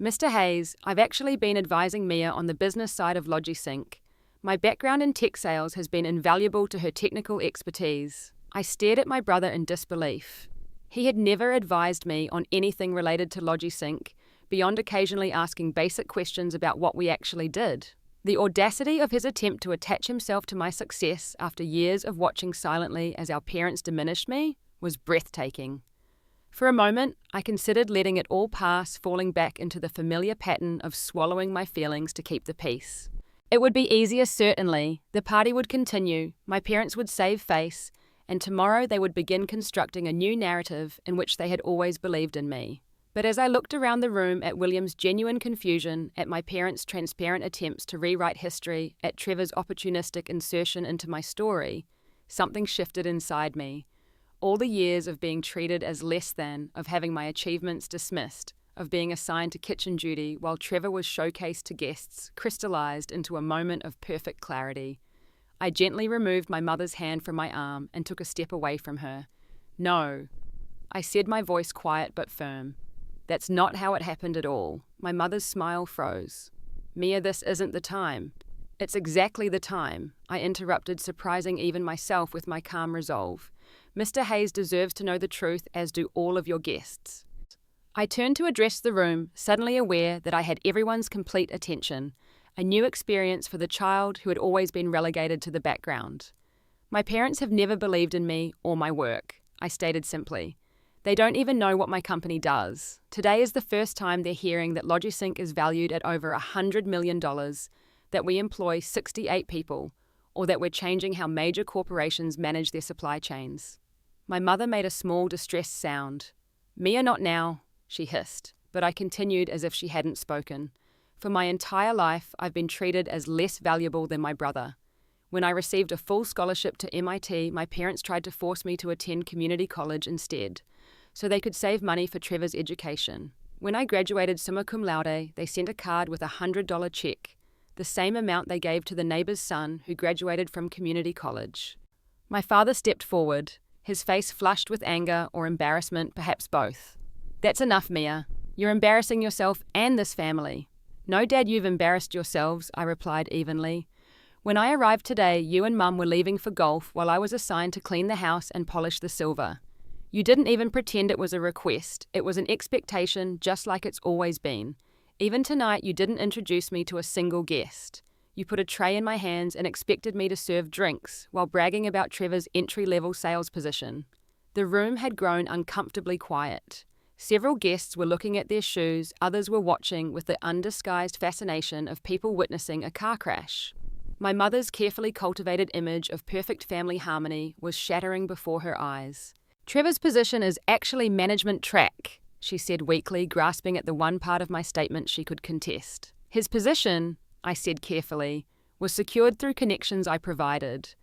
Mr. Hayes, I've actually been advising Mia on the business side of LogiSync. My background in tech sales has been invaluable to her technical expertise. I stared at my brother in disbelief. He had never advised me on anything related to LogiSync, beyond occasionally asking basic questions about what we actually did. The audacity of his attempt to attach himself to my success after years of watching silently as our parents diminished me was breathtaking. For a moment, I considered letting it all pass, falling back into the familiar pattern of swallowing my feelings to keep the peace. It would be easier, certainly. The party would continue, my parents would save face, and tomorrow they would begin constructing a new narrative in which they had always believed in me. But as I looked around the room at William's genuine confusion, at my parents' transparent attempts to rewrite history, at Trevor's opportunistic insertion into my story, something shifted inside me. All the years of being treated as less than, of having my achievements dismissed, of being assigned to kitchen duty while Trevor was showcased to guests, crystallized into a moment of perfect clarity. I gently removed my mother's hand from my arm and took a step away from her. No, I said, my voice quiet but firm. That's not how it happened at all. My mother's smile froze. Mia, this isn't the time. It's exactly the time, I interrupted, surprising even myself with my calm resolve. Mr. Hayes deserves to know the truth, as do all of your guests. I turned to address the room, suddenly aware that I had everyone's complete attention, a new experience for the child who had always been relegated to the background. My parents have never believed in me or my work, I stated simply. They don't even know what my company does. Today is the first time they're hearing that Logisync is valued at over $100 million, that we employ 68 people, or that we're changing how major corporations manage their supply chains. My mother made a small, distressed sound. "Me or not now," she hissed, but I continued as if she hadn't spoken. For my entire life, I've been treated as less valuable than my brother. When I received a full scholarship to MIT, my parents tried to force me to attend community college instead, so they could save money for Trevor's education. When I graduated summa cum laude, they sent a card with a $100 check, the same amount they gave to the neighbor's son who graduated from community college. My father stepped forward, his face flushed with anger or embarrassment, perhaps both. "That's enough, Mia. You're embarrassing yourself and this family." "No, Dad, you've embarrassed yourselves," I replied evenly. "When I arrived today, you and Mum were leaving for golf while I was assigned to clean the house and polish the silver. You didn't even pretend it was a request. It was an expectation, just like it's always been. Even tonight, you didn't introduce me to a single guest. You put a tray in my hands and expected me to serve drinks while bragging about Trevor's entry-level sales position." The room had grown uncomfortably quiet. Several guests were looking at their shoes, others were watching with the undisguised fascination of people witnessing a car crash. My mother's carefully cultivated image of perfect family harmony was shattering before her eyes. "Trevor's position is actually management track," she said weakly, grasping at the one part of my statement she could contest. "His position," I said carefully, "was secured through connections I provided.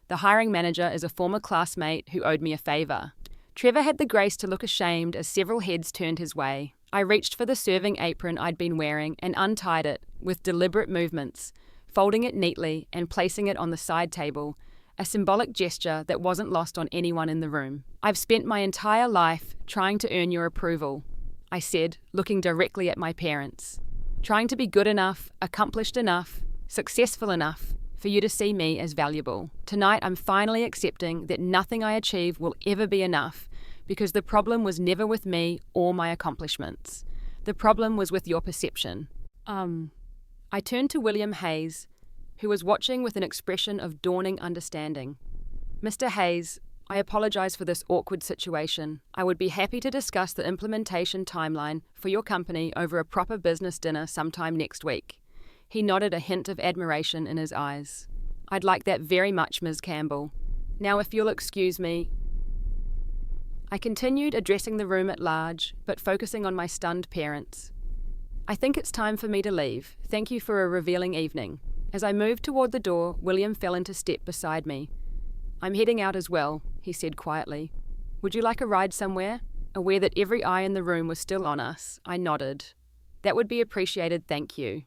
The hiring manager is a former classmate who owed me a favor." Trevor had the grace to look ashamed as several heads turned his way. I reached for the serving apron I'd been wearing and untied it with deliberate movements, folding it neatly and placing it on the side table, a symbolic gesture that wasn't lost on anyone in the room. "I've spent my entire life trying to earn your approval," I said, looking directly at my parents. "Trying to be good enough, accomplished enough, successful enough for you to see me as valuable. Tonight I'm finally accepting that nothing I achieve will ever be enough, because the problem was never with me or my accomplishments. The problem was with your perception." I turned to William Hayes, who was watching with an expression of dawning understanding. "Mr. Hayes, I apologize for this awkward situation. I would be happy to discuss the implementation timeline for your company over a proper business dinner sometime next week." He nodded, a hint of admiration in his eyes. "I'd like that very much, Ms. Campbell. Now, if you'll excuse me." I continued addressing the room at large, but focusing on my stunned parents. "I think it's time for me to leave. Thank you for a revealing evening." As I moved toward the door, William fell into step beside me. "I'm heading out as well," he said quietly. "Would you like a ride somewhere?" Aware that every eye in the room was still on us, I nodded. "That would be appreciated, thank you."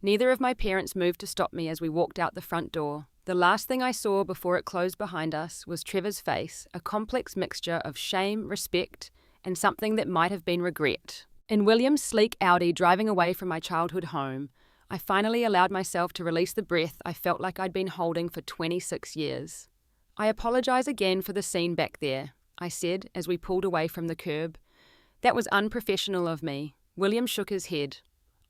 Neither of my parents moved to stop me as we walked out the front door. The last thing I saw before it closed behind us was Trevor's face, a complex mixture of shame, respect, and something that might have been regret. In William's sleek Audi driving away from my childhood home, I finally allowed myself to release the breath I felt like I'd been holding for 26 years. "I apologize again for the scene back there," I said as we pulled away from the curb. "That was unprofessional of me." William shook his head.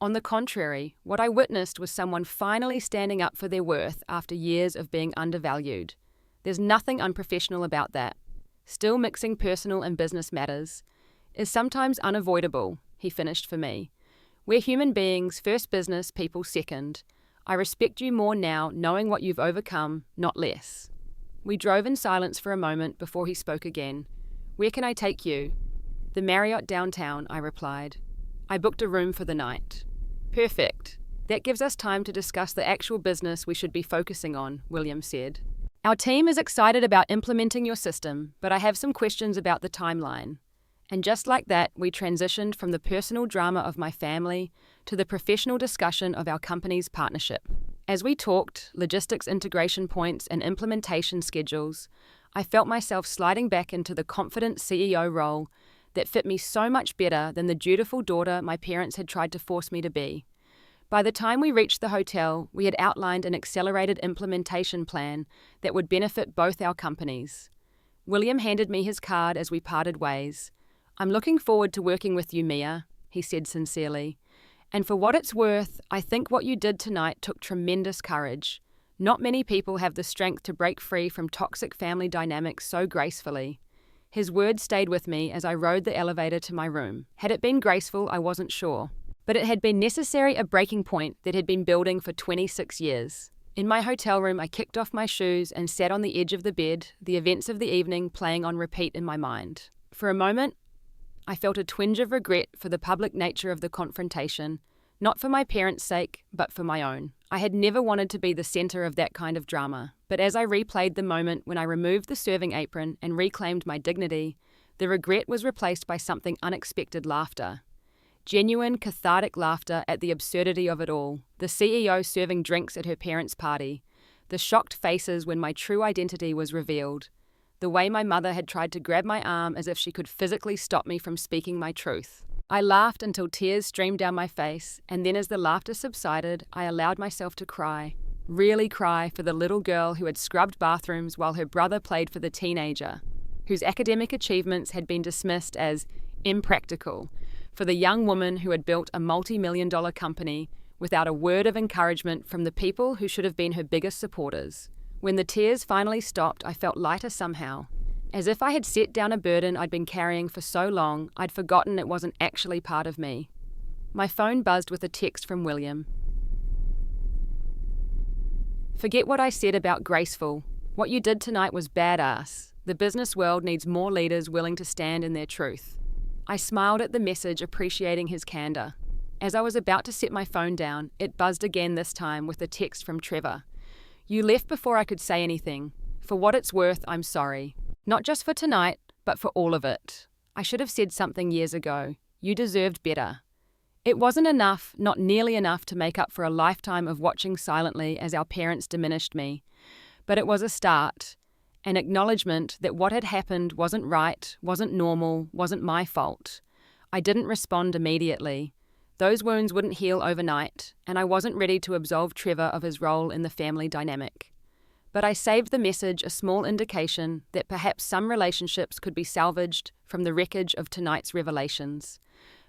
"On the contrary, what I witnessed was someone finally standing up for their worth after years of being undervalued. There's nothing unprofessional about that. Still, mixing personal and business matters is sometimes unavoidable," he finished for me. "We're human beings, first business, people second. I respect you more now, knowing what you've overcome, not less." We drove in silence for a moment before he spoke again. "Where can I take you?" "The Marriott downtown," I replied. "I booked a room for the night." "Perfect. That gives us time to discuss the actual business we should be focusing on," William said. "Our team is excited about implementing your system, but I have some questions about the timeline." And just like that, we transitioned from the personal drama of my family to the professional discussion of our company's partnership. As we talked logistics integration points and implementation schedules, I felt myself sliding back into the confident CEO role that fit me so much better than the dutiful daughter my parents had tried to force me to be. By the time we reached the hotel, we had outlined an accelerated implementation plan that would benefit both our companies. William handed me his card as we parted ways. "I'm looking forward to working with you, Mia," he said sincerely. "And for what it's worth, I think what you did tonight took tremendous courage. Not many people have the strength to break free from toxic family dynamics so gracefully." His words stayed with me as I rode the elevator to my room. Had it been graceful, I wasn't sure. But it had been necessary, a breaking point that had been building for 26 years. In my hotel room, I kicked off my shoes and sat on the edge of the bed, the events of the evening playing on repeat in my mind. For a moment, I felt a twinge of regret for the public nature of the confrontation, not for my parents' sake, but for my own. I had never wanted to be the center of that kind of drama, but as I replayed the moment when I removed the serving apron and reclaimed my dignity, the regret was replaced by something unexpected: laughter. Genuine, cathartic laughter at the absurdity of it all. The CEO serving drinks at her parents' party. The shocked faces when my true identity was revealed. The way my mother had tried to grab my arm as if she could physically stop me from speaking my truth. I laughed until tears streamed down my face, and then as the laughter subsided, I allowed myself to cry. Really cry for the little girl who had scrubbed bathrooms while her brother played for the teenager, whose academic achievements had been dismissed as impractical, for the young woman who had built a multi-million-dollar company without a word of encouragement from the people who should have been her biggest supporters. When the tears finally stopped, I felt lighter somehow. As if I had set down a burden I'd been carrying for so long, I'd forgotten it wasn't actually part of me. My phone buzzed with a text from William. "Forget what I said about graceful. What you did tonight was badass. The business world needs more leaders willing to stand in their truth." I smiled at the message, appreciating his candor. As I was about to set my phone down, it buzzed again, this time with a text from Trevor. "You left before I could say anything. For what it's worth, I'm sorry. Not just for tonight, but for all of it. I should have said something years ago. You deserved better." It wasn't enough, not nearly enough, to make up for a lifetime of watching silently as our parents diminished me. But it was a start. An acknowledgement that what had happened wasn't right, wasn't normal, wasn't my fault. I didn't respond immediately. Those wounds wouldn't heal overnight, and I wasn't ready to absolve Trevor of his role in the family dynamic. But I saved the message, a small indication that perhaps some relationships could be salvaged from the wreckage of tonight's revelations.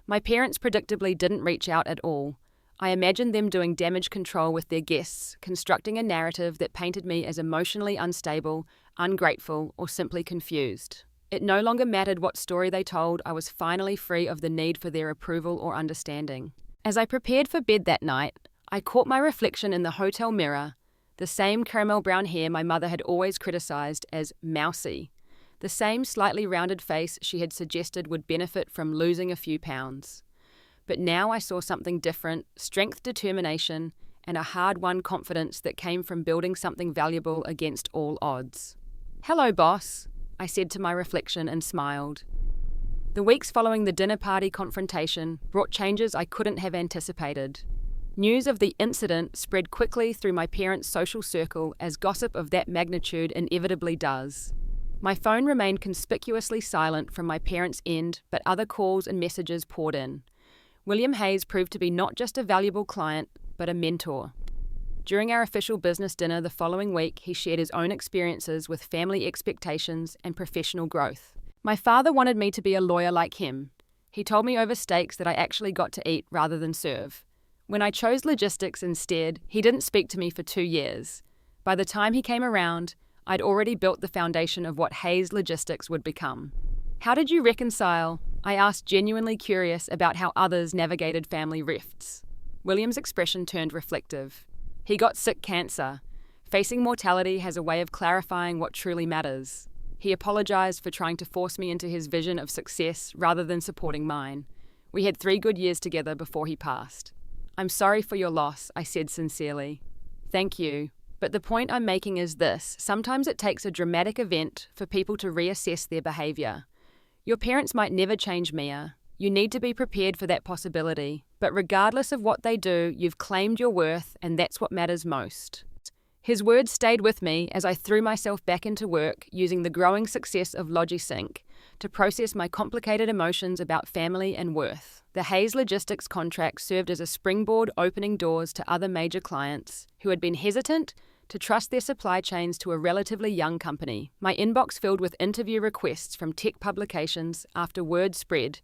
My parents predictably didn't reach out at all. I imagined them doing damage control with their guests, constructing a narrative that painted me as emotionally unstable, ungrateful, or simply confused. It no longer mattered what story they told, I was finally free of the need for their approval or understanding. As I prepared for bed that night, I caught my reflection in the hotel mirror, the same caramel brown hair my mother had always criticized as mousy, the same slightly rounded face she had suggested would benefit from losing a few pounds. But now I saw something different: strength, determination, and a hard-won confidence that came from building something valuable against all odds. "Hello, boss," I said to my reflection and smiled. The weeks following the dinner party confrontation brought changes I couldn't have anticipated. News of the incident spread quickly through my parents' social circle, as gossip of that magnitude inevitably does. My phone remained conspicuously silent from my parents' end, but other calls and messages poured in. William Hayes proved to be not just a valuable client, but a mentor. During our official business dinner the following week, he shared his own experiences with family expectations and professional growth. My father wanted me to be a lawyer like him. He told me over steaks that I actually got to eat rather than serve. When I chose logistics instead, he didn't speak to me for 2 years. By the time he came around, I'd already built the foundation of what Hayes Logistics would become. "How did you reconcile?" I asked, genuinely curious about how others navigated family rifts. William's expression turned reflective. He got sick cancer. Facing mortality has a way of clarifying what truly matters. He apologized for trying to force me into his vision of success rather than supporting mine. We had 3 good years together before he passed. "I'm sorry for your loss," I said sincerely. "Thank you. But the point I'm making is this: sometimes it takes a dramatic event for people to reassess their behavior. Your parents might never change, Mia. You need to be prepared for that possibility. But regardless of what they do, you've claimed your worth, and that's what matters most." His words stayed with me as I threw myself back into work, using the growing success of LogiSync to process my complicated emotions about family and worth. The Hayes Logistics contract served as a springboard, opening doors to other major clients who had been hesitant to trust their supply chains to a relatively young company. My inbox filled with interview requests from tech publications after word spread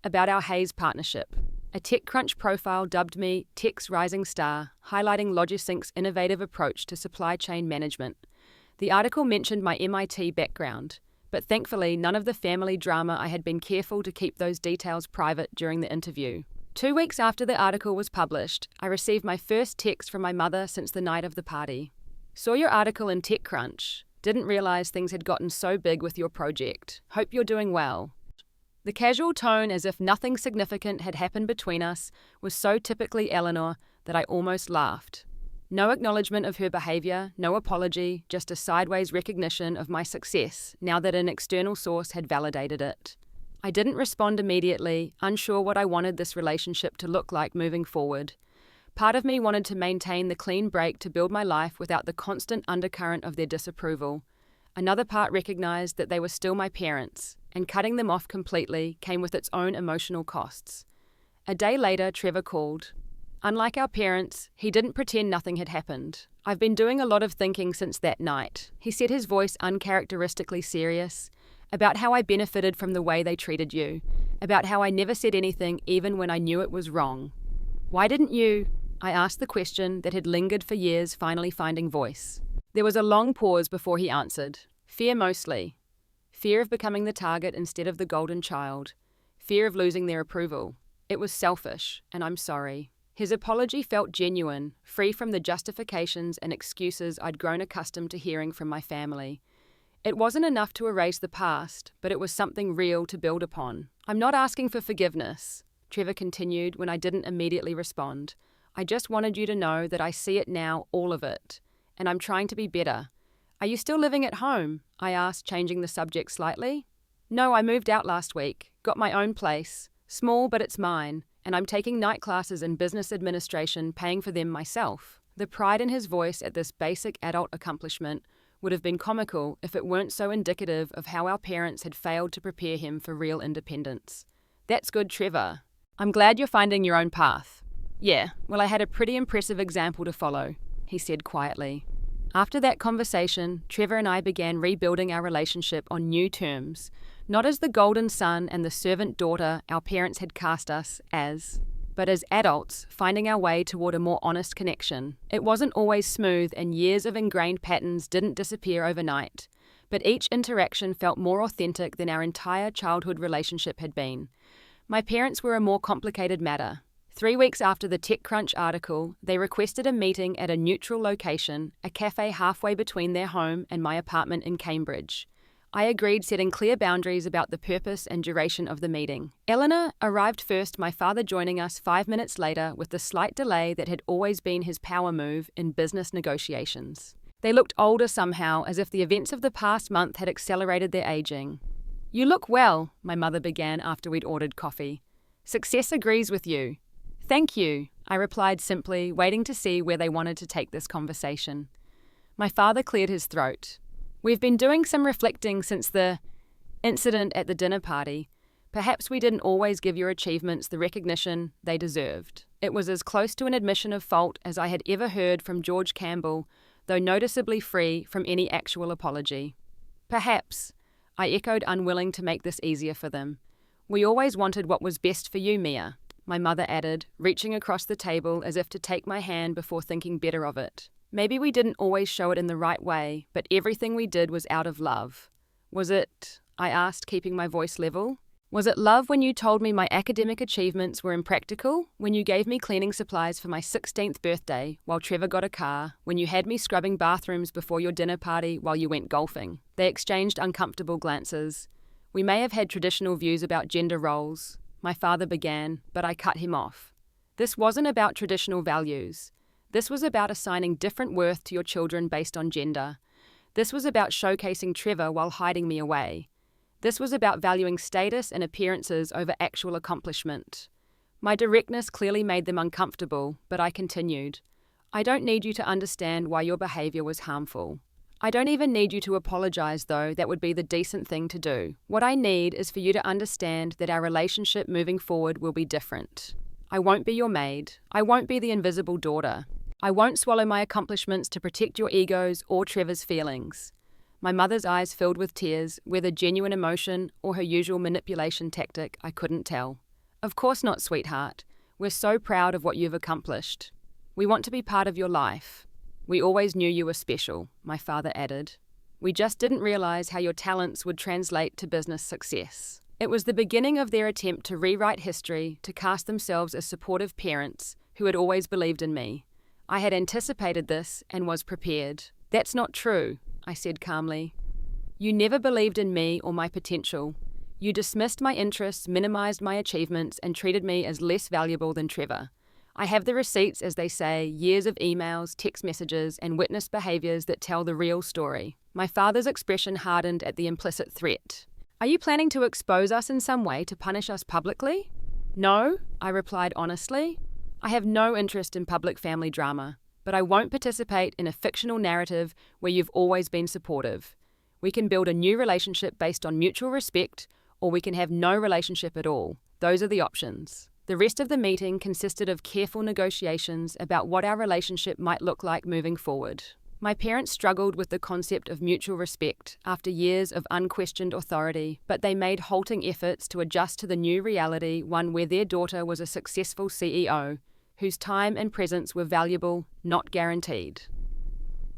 about our Hays partnership. A TechCrunch profile dubbed me Tech's Rising Star, highlighting Logisync's innovative approach to supply chain management. The article mentioned my MIT background, but thankfully none of the family drama. I had been careful to keep those details private during the interview. 2 weeks after the article was published, I received my first text from my mother since the night of the party. Saw your article in TechCrunch. Didn't realize things had gotten so big with your project. Hope you're doing well. The casual tone, as if nothing significant had happened between us, was so typically Eleanor that I almost laughed. No acknowledgement of her behavior, no apology, just a sideways recognition of my success now that an external source had validated it. I didn't respond immediately, unsure what I wanted this relationship to look like moving forward. Part of me wanted to maintain the clean break to build my life without the constant undercurrent of their disapproval. Another part recognized that they were still my parents, and cutting them off completely came with its own emotional costs. A day later, Trevor called. Unlike our parents, he didn't pretend nothing had happened. I've been doing a lot of thinking since that night, he said, his voice uncharacteristically serious, about how I benefited from the way they treated you, about how I never said anything even when I knew it was wrong. Why didn't you? I asked the question that had lingered for years, finally finding voice. There was a long pause before he answered. Fear mostly. Fear of becoming the target instead of the golden child. Fear of losing their approval. It was selfish, and I'm sorry. His apology felt genuine, free from the justifications and excuses I'd grown accustomed to hearing from my family. It wasn't enough to erase the past, but it was something real to build upon. I'm not asking for forgiveness, Trevor continued when I didn't immediately respond. I just wanted you to know that I see it now, all of it, and I'm trying to be better. Are you still living at home? I asked, changing the subject slightly. No, I moved out last week, got my own place. Small, but it's mine, and I'm taking night classes in business administration, paying for them myself. The pride in his voice at this basic adult accomplishment would have been comical if it weren't so indicative of how our parents had failed to prepare him for real independence. That's good, Trevor. I'm glad you're finding your own path. Yeah, well, I had a pretty impressive example to follow, he said quietly. After that conversation, Trevor and I began rebuilding our relationship on new terms, not as the golden son and the servant daughter our parents had cast us as, but as adults finding our way toward a more honest connection. It wasn't always smooth, and years of ingrained patterns didn't disappear overnight, but each interaction felt more authentic than our entire childhood relationship had been. My parents were a more complicated matter. 3 weeks after the TechCrunch article, they requested a meeting at a neutral location, a cafe halfway between their home and my apartment in Cambridge. I agreed, setting clear boundaries about the purpose and duration of the meeting. Eleanor arrived first, my father joining us 5 minutes later with the slight delay that had always been his power move in business negotiations. They looked older somehow, as if the events of the past month had accelerated their aging. You look well, my mother began after we'd ordered coffee. Success agrees with you. Thank you, I replied simply, waiting to see where they wanted to take this conversation. My father cleared his throat. We've been doing some reflecting since the incident at the dinner party. Perhaps we didn't always give your achievements the recognition they deserved. It was as close to an admission of fault as I had ever heard from George Campbell, though noticeably free from any actual apology. Perhaps, I echoed, unwilling to make this easier for them. We always wanted what was best for you, Mia, my mother added, reaching across the table as if to take my hand before thinking better of it. Maybe we didn't always show it in the right way, but everything we did was out of love. Was it, I asked, keeping my voice level, was it love when you told me my academic achievements were impractical, when you gave me cleaning supplies for my 16th birthday while Trevor got a car, when you had me scrubbing bathrooms before your dinner party while you went golfing? They exchanged uncomfortable glances. We may have had traditional views about gender roles, my father began, but I cut him off. This wasn't about traditional values. This was about assigning different worth to your children based on gender. This was about showcasing Trevor while hiding me away. This was about valuing status and appearances over actual accomplishment. My directness clearly made them uncomfortable, but I continued. I don't need you to understand why your behavior was harmful. I don't even need you to apologize, though. That would be the decent thing to do. What I need is for you to understand that our relationship moving forward will be different. I won't be your maid. I won't be the invisible daughter. I won't swallow my accomplishments to protect your egos or Trevor's feelings. My mother's eyes filled with tears, whether genuine emotion or her usual manipulation tactic, I couldn't tell. Of course not, sweetheart. We're so proud of what you've accomplished. We want to be part of your life. We always knew you were special, my father added. We just didn't realize how your talents would translate to business success. It was the beginning of their attempt to rewrite history, to cast themselves as supportive parents who had always believed in me. I had anticipated this and was prepared. That's not true, I said calmly. You never believed in me or my potential. You dismissed my interests, minimized my achievements, and treated me as less valuable than Trevor. I have the receipts, as they say, years of emails, text messages, and witness behaviors that tell the real story. My father's expression hardened at the implicit threat. Are you planning to expose us in some way to punish us publicly? No, I replied honestly. I have no interest in public family drama, but I won't participate in a fictional narrative where you've always been supportive. We can build a new relationship based on mutual respect, or we can have no relationship at all. Those are the options. The rest of the meeting consisted of careful negotiations about what our relationship might look like moving forward. My parents struggled with the concept of mutual respect after years of unquestioned authority, but they made halting efforts to adjust to the new reality, one where their daughter was a successful CEO, whose time and presence were valuable, not guaranteed.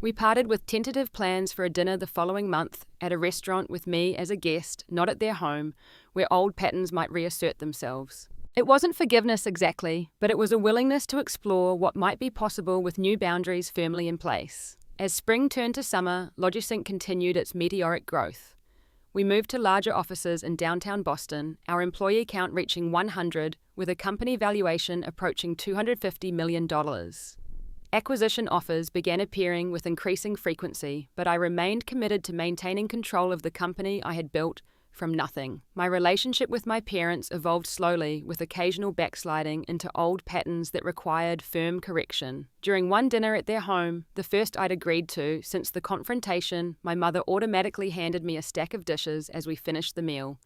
We parted with tentative plans for a dinner the following month at a restaurant with me as a guest, not at their home, where old patterns might reassert themselves. It wasn't forgiveness exactly, but it was a willingness to explore what might be possible with new boundaries firmly in place. As spring turned to summer, Logisync continued its meteoric growth. We moved to larger offices in downtown Boston, our employee count reaching 100, with a company valuation approaching $250 million. Acquisition offers began appearing with increasing frequency, but I remained committed to maintaining control of the company I had built from nothing. My relationship with my parents evolved slowly, with occasional backsliding into old patterns that required firm correction. During one dinner at their home, the first I'd agreed to since the confrontation, my mother automatically handed me a stack of dishes as we finished the meal.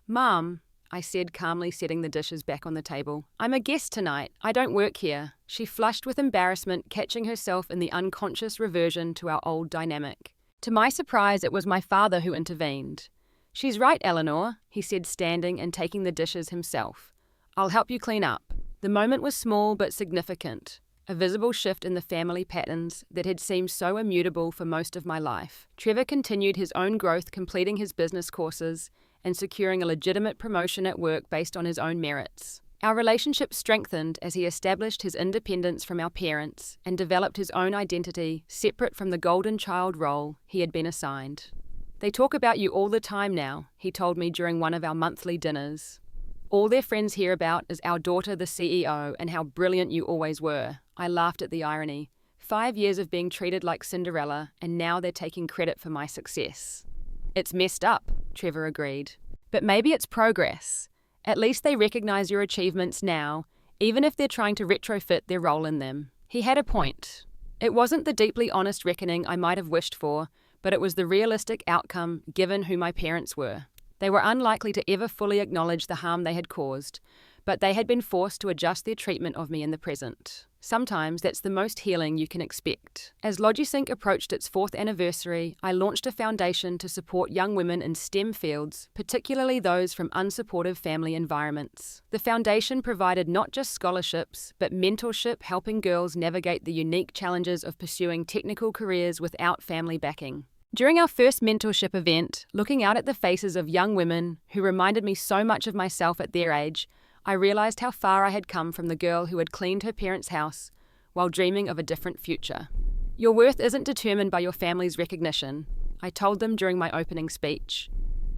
"Mom," I said, calmly setting the dishes back on the table, "I'm a guest tonight. I don't work here." She flushed with embarrassment, catching herself in the unconscious reversion to our old dynamic. To my surprise, it was my father who intervened. "She's right, Eleanor," he said, standing and taking the dishes himself. "I'll help you clean up." The moment was small but significant, a visible shift in the family patterns that had seemed so immutable for most of my life. Trevor continued his own growth, completing his business courses and securing a legitimate promotion at work based on his own merits. Our relationship strengthened as he established his independence from our parents and developed his own identity separate from the golden child role he had been assigned. "They talk about you all the time now," he told me during one of our monthly dinners. "All their friends hear about is our daughter, the CEO, and how brilliant you always were." I laughed at the irony. 5 years of being treated like Cinderella, and now they're taking credit for my success. "It's messed up," Trevor agreed. "But maybe it's progress. At least they recognize your achievements now, even if they're trying to retrofit their role in them." He had a point. It wasn't the deeply honest reckoning I might have wished for, but it was the realistic outcome given who my parents were. They were unlikely to ever fully acknowledge the harm they had caused, but they had been forced to adjust their treatment of me in the present. Sometimes that's the most healing you can expect. As Logisync approached its 4th anniversary, I launched a foundation to support young women in STEM fields, particularly those from unsupportive family environments. The foundation provided not just scholarships, but mentorship, helping girls navigate the unique challenges of pursuing technical careers without family backing. During our first mentorship event, looking out at the faces of young women who reminded me so much of myself at their age, I realized how far I had come from the girl who had cleaned her parents' house while dreaming of a different future. "Your worth isn't determined by your family's recognition," I told them during my opening speech.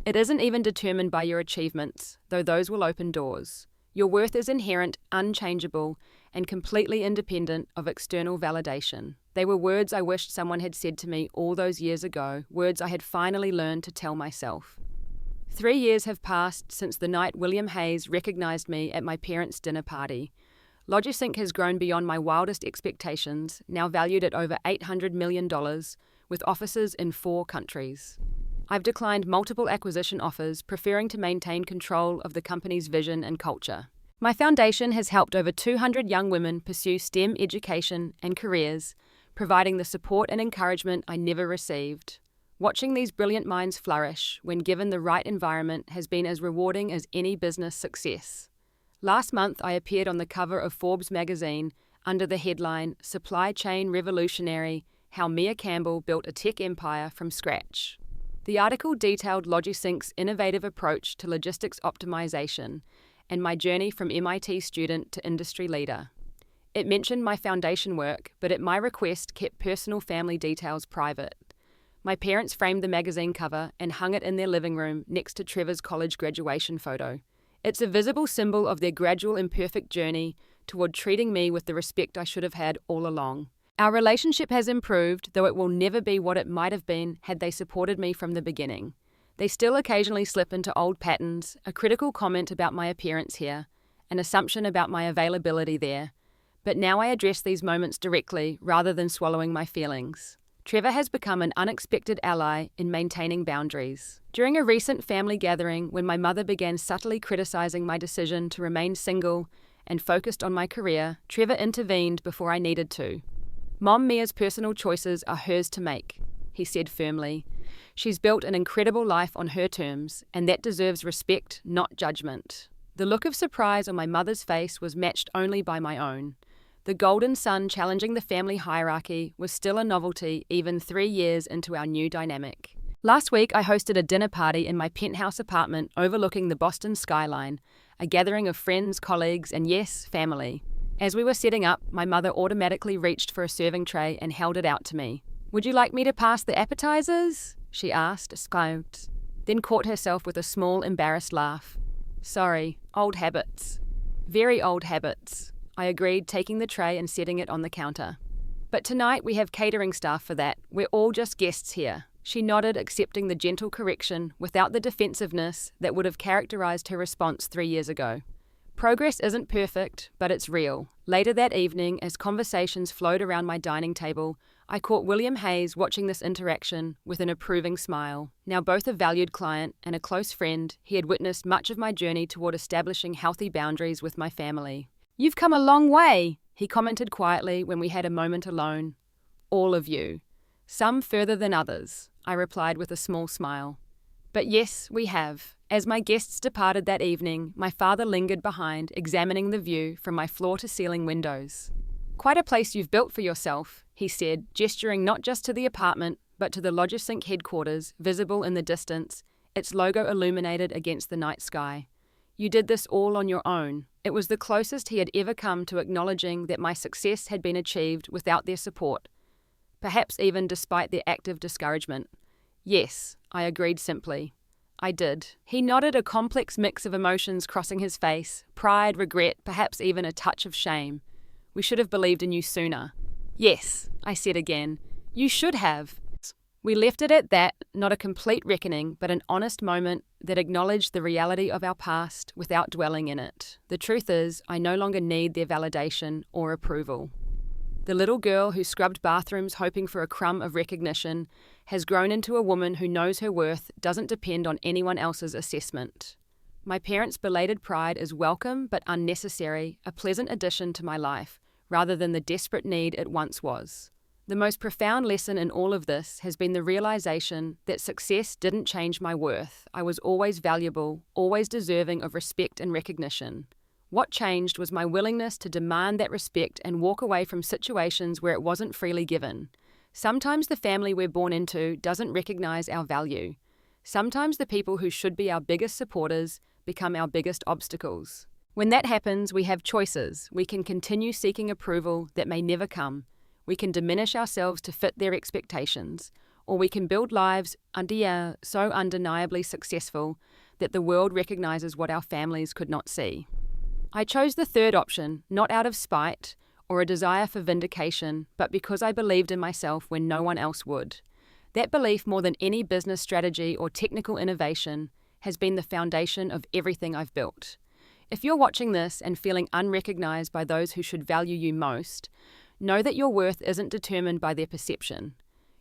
"It isn't even determined by your achievements, though those will open doors. Your worth is inherent, unchangeable, and completely independent of external validation." They were words I wished someone had said to me all those years ago, words I had finally learned to tell myself. 3 years have passed since the night William Hayes recognized me at my parents' dinner party. Logisync has grown beyond my wildest expectations, now valued at over $800 million, with offices in 4 countries. I've declined multiple acquisition offers, preferring to maintain control of the company's vision and culture. My foundation has helped over 200 young women pursue STEM education and careers, providing the support and encouragement I never received. Watching these brilliant minds flourish, when given the right environment, has been as rewarding as any business success. Last month, I appeared on the cover of Forbes magazine under the headline, "Supply Chain Revolutionary: How Mia Campbell Built a Tech Empire from Scratch." The article detailed LogiSync's innovative approach to logistics optimization and my journey from MIT student to industry leader. It mentioned my foundation work, but at my request kept personal family details private. My parents framed the magazine cover and hung it in their living room next to Trevor's college graduation photo. It's a visible symbol of their gradual imperfect journey toward treating me with the respect I should have had all along. Our relationship has improved, though it will never be what it might have been had they supported me from the beginning. They still occasionally slip into old patterns, a critical comment about my appearance here, an assumption about my availability there. But now I address these moments directly rather than swallowing my feelings. Trevor has become an unexpected ally in maintaining boundaries. During a recent family gathering, when my mother began subtly criticizing my decision to remain single and focused on my career, Trevor intervened before I needed to. "Mom Mia's personal choices are hers to make," he said firmly. "She's built an incredible life on her terms, and that deserves respect, not judgment." The look of surprise on my mother's face was matched only by my own. The golden son challenging the family hierarchy was still a novelty even 3 years into our new dynamic. Last week, I hosted a dinner party in my penthouse apartment overlooking the Boston skyline, a gathering of friends, colleagues, and yes, family. As we were setting up, my mother automatically reached for a serving tray and held it out to me. "Would you like me to pass the appetizers?" she asked, scoffed, then caught herself with a small, embarrassed laugh. "Sorry, old habits." "Very old habits," I agreed, taking the tray and setting it on the counter. "But tonight we have catering staff for that. We're all just guests here." She nodded, accepting the gentle correction without the defensiveness that would have characterized her response 3 years ago. Progress isn't perfect, but it's real. Later that evening, as conversations flowed around my dining table, I caught William Hayes watching this interaction with an approving smile. Now both a valued client and a close friend, he had witnessed much of my journey toward establishing healthy boundaries with my family. "You've come a long way," he commented quietly when we had a moment alone. "All of you. Some further than others," I replied with a small smile. "But yes, we have." As my guests departed that evening, my father lingered behind, examining the view from my floor-to-ceiling windows. "Quite a place you've built for yourself," he said, gesturing not just to the apartment, but to the LogiSync headquarters, visible in the distance, its logo illuminated against the night sky. "You did this all on your own." It was the closest he had ever come to acknowledging that my success had been achieved without their support, perhaps even despite their active discouragement. "Yes," I agreed simply. "I did." He nodded, a complex mix of emotions crossing his face, pride, regret, perhaps even a touch of shame. "We should have believed in you sooner." "Yes," I said again. "You should have." We left it at that, not a complete reckoning, but an honest moment that acknowledged the reality of our past without dwelling in it. The truth is, I no longer need their validation or approval. The little girl who scrubbed bathrooms hoping for a crumb of recognition has grown into a woman who knows her worth doesn't depend on anyone else's assessment. My parents' belated pride is welcome but unnecessary, a pleasant addition to my life, rather than the desperate need it once was. The most profound lesson in all of this has been the realization that success didn't change my worth. I was always valuable, always deserving of respect and recognition. What changed was my willingness to demand that respect and walk away from situations where it wasn't freely given. Sometimes the family we're born into doesn't recognize our value. Sometimes the people who should be our biggest supporters become our biggest obstacles. When that happens, we have choices. We can continue seeking approval that may never come. We can diminish ourselves to fit their expectations, or we can build lives so undeniably successful that the world recognizes what our families could not see. I chose the third option, not out of spite or a desire for vindication, but because I believed in myself when no one else would. That belief, more than any business strategy or technical innovation, has been the foundation of everything I've built. If you're watching this and feeling unrecognized by those who should value you most, know that your worth isn't determined by their perception.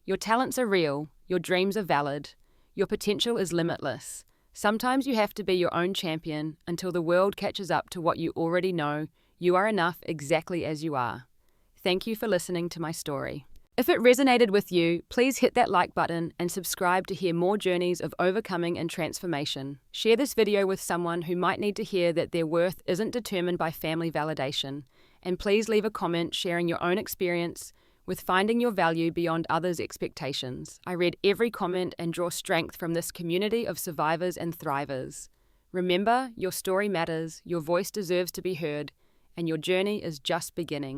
Your talents are real, your dreams are valid, your potential is limitless. Sometimes you have to be your own champion until the world catches up to what you already know. You are enough exactly as you are. Thank you for listening to my story. If it resonated with you, please hit that like button and subscribe to hear more journeys of overcoming and transformation. Share this video with someone who might need to hear that their worth isn't determined by family validation. And please leave a comment sharing your own experience with finding your value beyond others' expectations. I read every comment and draw strength from this community of survivors and thrivers. Remember, your story matters, your voice deserves to be heard, and your journey is just beginning.